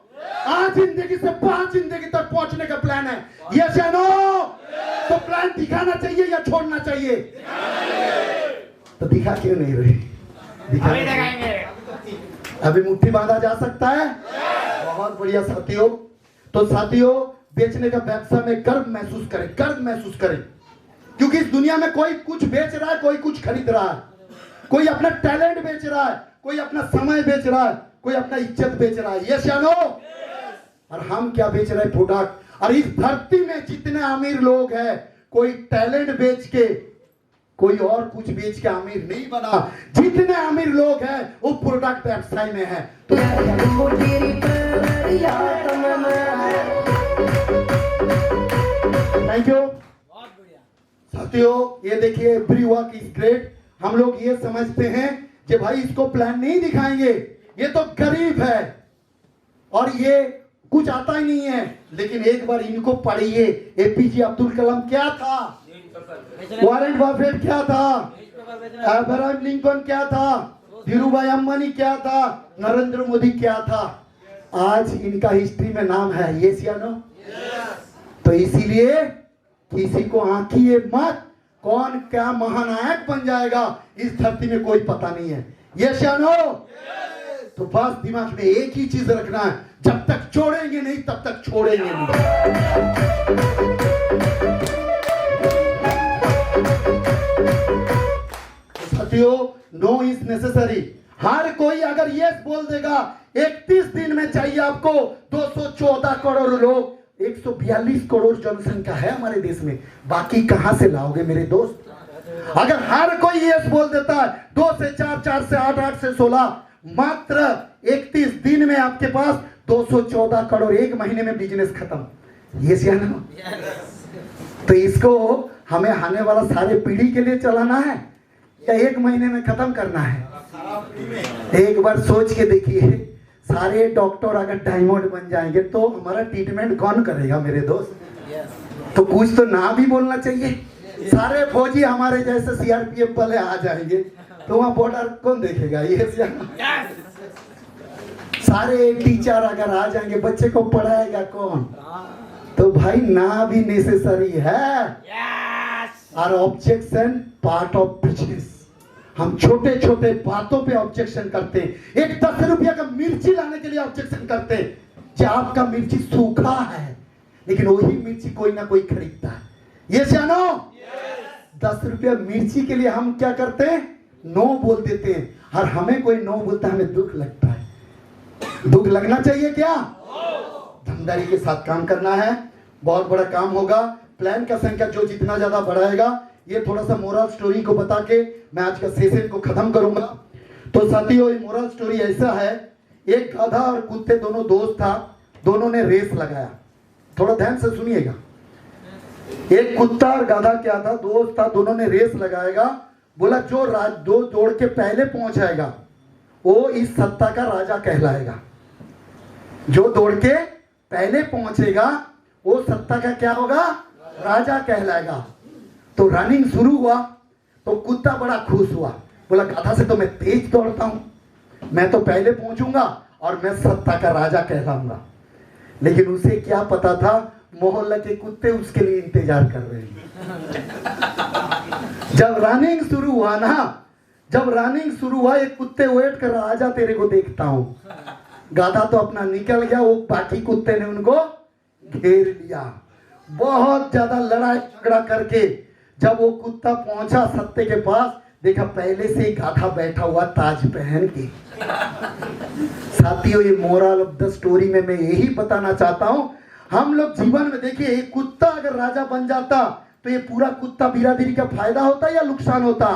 आज जिंदगी से 5 जिंदगी तक पहुंचने का प्लान है, यस या नो? तो प्लान दिखाना चाहिए या छोड़ना चाहिए? तो दिखा क्यों नहीं रहे? दिखाएंगे। अभी मुट्ठी बांधा जा सकता है। बहुत बढ़िया साथियों। तो साथियों, बेचने का व्यवसाय में गर्व महसूस करें, गर्व महसूस करें, क्योंकि इस दुनिया में कोई कुछ बेच रहा है, कोई कुछ खरीद रहा है, कोई अपना टैलेंट बेच रहा है, कोई अपना समय बेच रहा है, कोई अपना इज्जत बेच रहा है, यस या नो? और हम क्या बेच रहे हैं? प्रोडक्ट। और इस धरती में जितने अमीर लोग हैं, कोई टैलेंट बेच के, कोई और कुछ बेच के अमीर नहीं बना। जितने अमीर लोग हैं वो प्रोडक्ट व्यवसाय में है। तो थैंक यू साथियों। ये देखिए, एवरी वर्क इज ग्रेट। हम लोग ये समझते हैं कि भाई इसको प्लान नहीं दिखाएंगे, ये तो गरीब है और ये कुछ आता ही नहीं है। लेकिन एक बार इनको पढ़िए, एपीजे अब्दुल कलाम क्या था, वॉरेन बफेट क्या था, अब्राहम लिंकन क्या था, धीरूभाई अंबानी क्या था, नरेंद्र मोदी क्या था। आज इनका हिस्ट्री में नाम है, यस या नो? तो इसीलिए किसी को आंखिए मत, कौन क्या महानायक बन जाएगा इस धरती में कोई पता नहीं है, यस या नो? तो बस दिमाग में एक ही चीज रखना है, जब तक छोड़ेंगे नहीं तब तक छोड़ेंगे नहीं। तो साथियों, नो इज नेसेसरी। हर कोई अगर यस बोल देगा, 31 दिन में चाहिए आपको 214 करोड़ लोग, 142 करोड़ जनसंख्या है हमारे देश में, बाकी कहां से लाओगे मेरे दोस्त? अगर हर कोई यस बोल देता है, 2 से 4, 4 से 8, 8 से 16, मात्र 31 दिन में आपके पास 214 करोड़, एक महीने में बिजनेस खत्म, यस या नो? तो इसको हमें आने वाला सारे पीढ़ी के लिए चलाना है या एक महीने में खत्म करना है? एक बार सोच के देखिए, सारे डॉक्टर अगर डायमंड बन जाएंगे तो हमारा ट्रीटमेंट कौन करेगा मेरे दोस्त? तो कुछ तो ना भी बोलना चाहिए। सारे फौजी हमारे जैसे सीआरपीएफ वाले आ जाएंगे तो वहां बॉर्डर कौन देखेगा? ये सारे टीचर अगर आ जाएंगे, बच्चे को पढ़ाएगा कौन? तो भाई ना भी नेसेसरी है। और ऑब्जेक्शन पार्ट ऑफ बिजनेस। हम छोटे छोटे बातों पे ऑब्जेक्शन करते हैं। एक 10 रुपया का मिर्ची लाने के लिए ऑब्जेक्शन करते हैं कि आपका मिर्ची सूखा है, लेकिन वही मिर्ची कोई ना कोई खरीदता है, ये जानो? 10 रुपया मिर्ची के लिए हम क्या करते हैं? नो बोल देते हैं। और हमें कोई नो बोलता है, हमें दुख लगता है। दुख लगना चाहिए क्या? ईमानदारी के साथ काम करना है, बहुत बड़ा काम होगा। प्लान का संख्या जो जितना ज्यादा बढ़ाएगा, ये थोड़ा सा मोरल स्टोरी को बता के मैं आज का सेशन को खत्म करूंगा। तो साथियों, ये मोरल स्टोरी ऐसा है, एक गधा और कुत्ते दोनों दोस्त था, दोनों ने रेस लगाया। थोड़ा ध्यान से सुनिएगा। एक कुत्ता और गधा क्या था, दोस्त था, दोनों ने रेस लगाएगा। बोला जो दो दौड़ के पहले पहुंच जाएगा वो इस सत्ता का राजा कहलाएगा। जो दौड़ के पहले पहुंचेगा वो सत्ता का क्या होगा, राजा कहलाएगा। तो रनिंग शुरू हुआ तो कुत्ता बड़ा खुश हुआ, बोला गाधा से तो मैं तेज दौड़ता हूं, मैं तो पहले पहुंचूंगा और मैं सत्ता का राजा कहलाऊंगा। लेकिन उसे क्या पता था मोहल्ले के कुत्ते उसके लिए इंतजार कर रहे हैं। जब रनिंग शुरू हुआ ना, जब रनिंग शुरू हुआ, एक कुत्ते वेट कर रहा, आजा तेरे को देखता हूं। गाधा तो अपना निकल गया, वो बाकी कुत्ते ने उनको घेर लिया। बहुत ज्यादा लड़ाई झगड़ा करके जब वो कुत्ता पहुंचा सत्ते के पास, देखा पहले से ही गाधा बैठा हुआ ताज पहन के। साथियों, ये मोरल ऑफ द स्टोरी में मैं यही बताना चाहता हूं, हम लोग जीवन में देखिए, एक कुत्ता अगर राजा बन जाता तो ये पूरा कुत्ता बिरादरी का फायदा होता या नुकसान होता?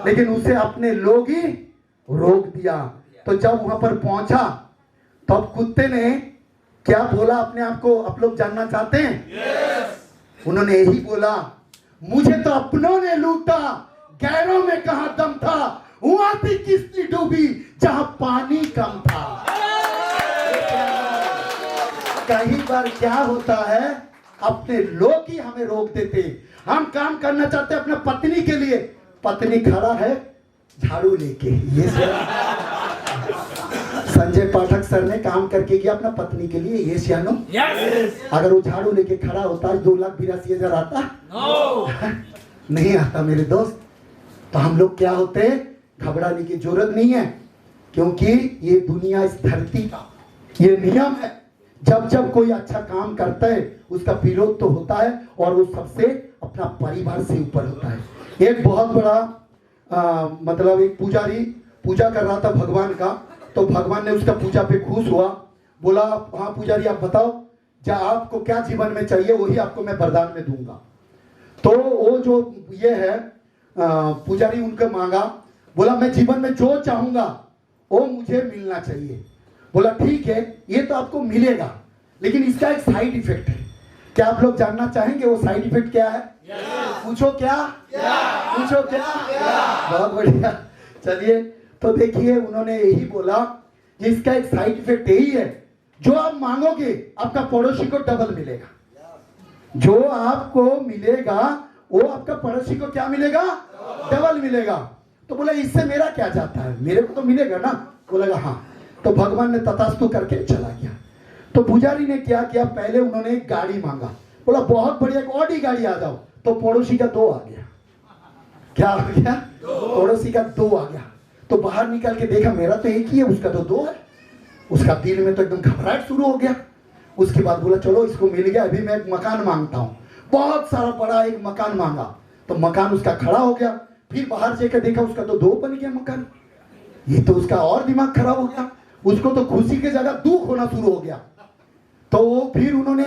लेकिन उसे अपने लोग ही रोक दिया। तो जब वहां पर पहुंचा तब कुत्ते ने क्या बोला अपने आप को, आप लोग जानना चाहते हैं? उन्होंने यही बोला, मुझे तो अपनों ने लूटा, गैरों में कहां दम था, वहां भी किसकी डूबी जहां पानी कम था। कई बार क्या होता है, अपने लोग ही हमें रोक देते। हम काम करना चाहते हैं अपने पत्नी के लिए, पत्नी खड़ा है झाड़ू लेके। ये संजय पाठक सर ने काम करके किया अपना पत्नी के लिए, ये सियानो। अगर वो झाड़ू लेके खड़ा होता 2,82,000 आता? नहीं आता मेरे दोस्त। तो हम लोग क्या होते हैं, घबराने की जरूरत नहीं है, क्योंकि ये दुनिया, इस धरती का ये नियम है। जब जब कोई अच्छा काम करता है उसका विरोध तो होता है, और वो सबसे अपना परिवार से ऊपर होता है। एक बहुत बड़ा मतलब एक पुजारी पूजा कर रहा था भगवान का, तो भगवान ने उसका पूजा पे खुश हुआ, बोला हाँ पुजारी आप बताओ, जा आपको क्या जीवन में चाहिए वही आपको मैं वरदान में दूंगा। तो वो जो ये है पुजारी उनका मांगा, बोला मैं जीवन में जो चाहूंगा वो मुझे मिलना चाहिए। बोला ठीक है, ये तो आपको मिलेगा, लेकिन इसका एक साइड इफेक्ट है। क्या आप लोग जानना चाहेंगे वो साइड इफेक्ट क्या है? पूछो क्या? पूछो क्या? बहुत बढ़िया। चलिए, तो देखिए उन्होंने यही बोला कि इसका एक साइड इफेक्ट यही है, जो आप मांगोगे आपका पड़ोसी को डबल मिलेगा। जो आपको मिलेगा वो आपका पड़ोसी को क्या मिलेगा? डबल मिलेगा। तो बोला इससे मेरा क्या जाता है, मेरे को तो मिलेगा ना। बोला हाँ। तो भगवान ने तथास्तु करके चला गया। तो पुजारी ने क्या किया, पहले उन्होंने एक गाड़ी मांगा, बोला बहुत बढ़िया ऑडी गाड़ी आ जाओ। तो पड़ोसी का 2 आ गया। क्या आ गया? पड़ोसी का 2 आ गया। तो बाहर निकल के देखा मेरा तो एक ही है, उसका तो 2 है। उसका दिल में तो एकदम घबराहट शुरू हो गया। उसके बाद बोला चलो इसको मिल गया, अभी मैं एक मकान मांगता हूँ। बहुत सारा बड़ा एक मकान मांगा, तो मकान उसका खड़ा हो गया। फिर बाहर जाकर देखा उसका तो 2 बन गया मकान। ये तो उसका और दिमाग खराब हो गया, उसको तो खुशी की जगह दुख होना शुरू हो गया। तो फिर उन्होंने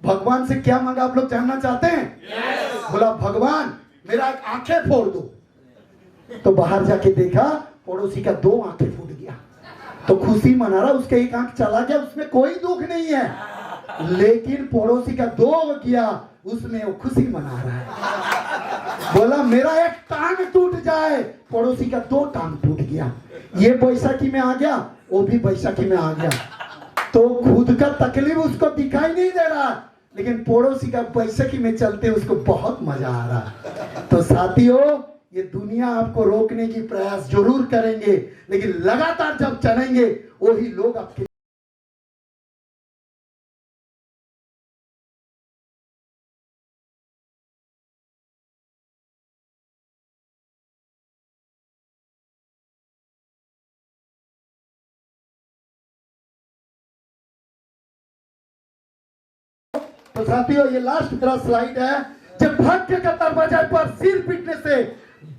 भगवान से क्या मांगा, आप लोग जानना चाहते हैं? बोला भगवान मेरा आंखें फोड़ दो। तो बाहर जाके देखा पड़ोसी का 2 आंखें फूट गया। तो खुशी मना रहा, उसका एक आंख चला गया, उसमें कोई दुख नहीं है। लेकिन पड़ोसी का 2 गया, उसमें वो खुशी मना रहा है। बोला मेरा एक टांग टूट जाए, पड़ोसी का 2 टांग टूट गया। ये बैसाखी में आ गया, वो भी बैसाखी में आ गया। तो खुद का तकलीफ उसको दिखाई नहीं दे रहा, लेकिन पड़ोसी का बैसाखी में चलते उसको बहुत मजा आ रहा। तो साथियों, ये दुनिया आपको रोकने की प्रयास जरूर करेंगे, लेकिन लगातार जब चलेंगे वही लोग आपके तो साथियों, ये लास्ट मेरा स्लाइड है। जब भाग्य का दरवाजा पर सिर पीटने से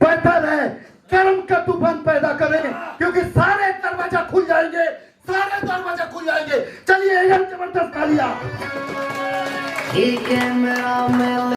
बेहतर है कर्म का तूफान पैदा करें, क्योंकि सारे दरवाजा खुल जाएंगे, सारे दरवाजा खुल जाएंगे। चलिए एकदम जबरदस्त तालियां।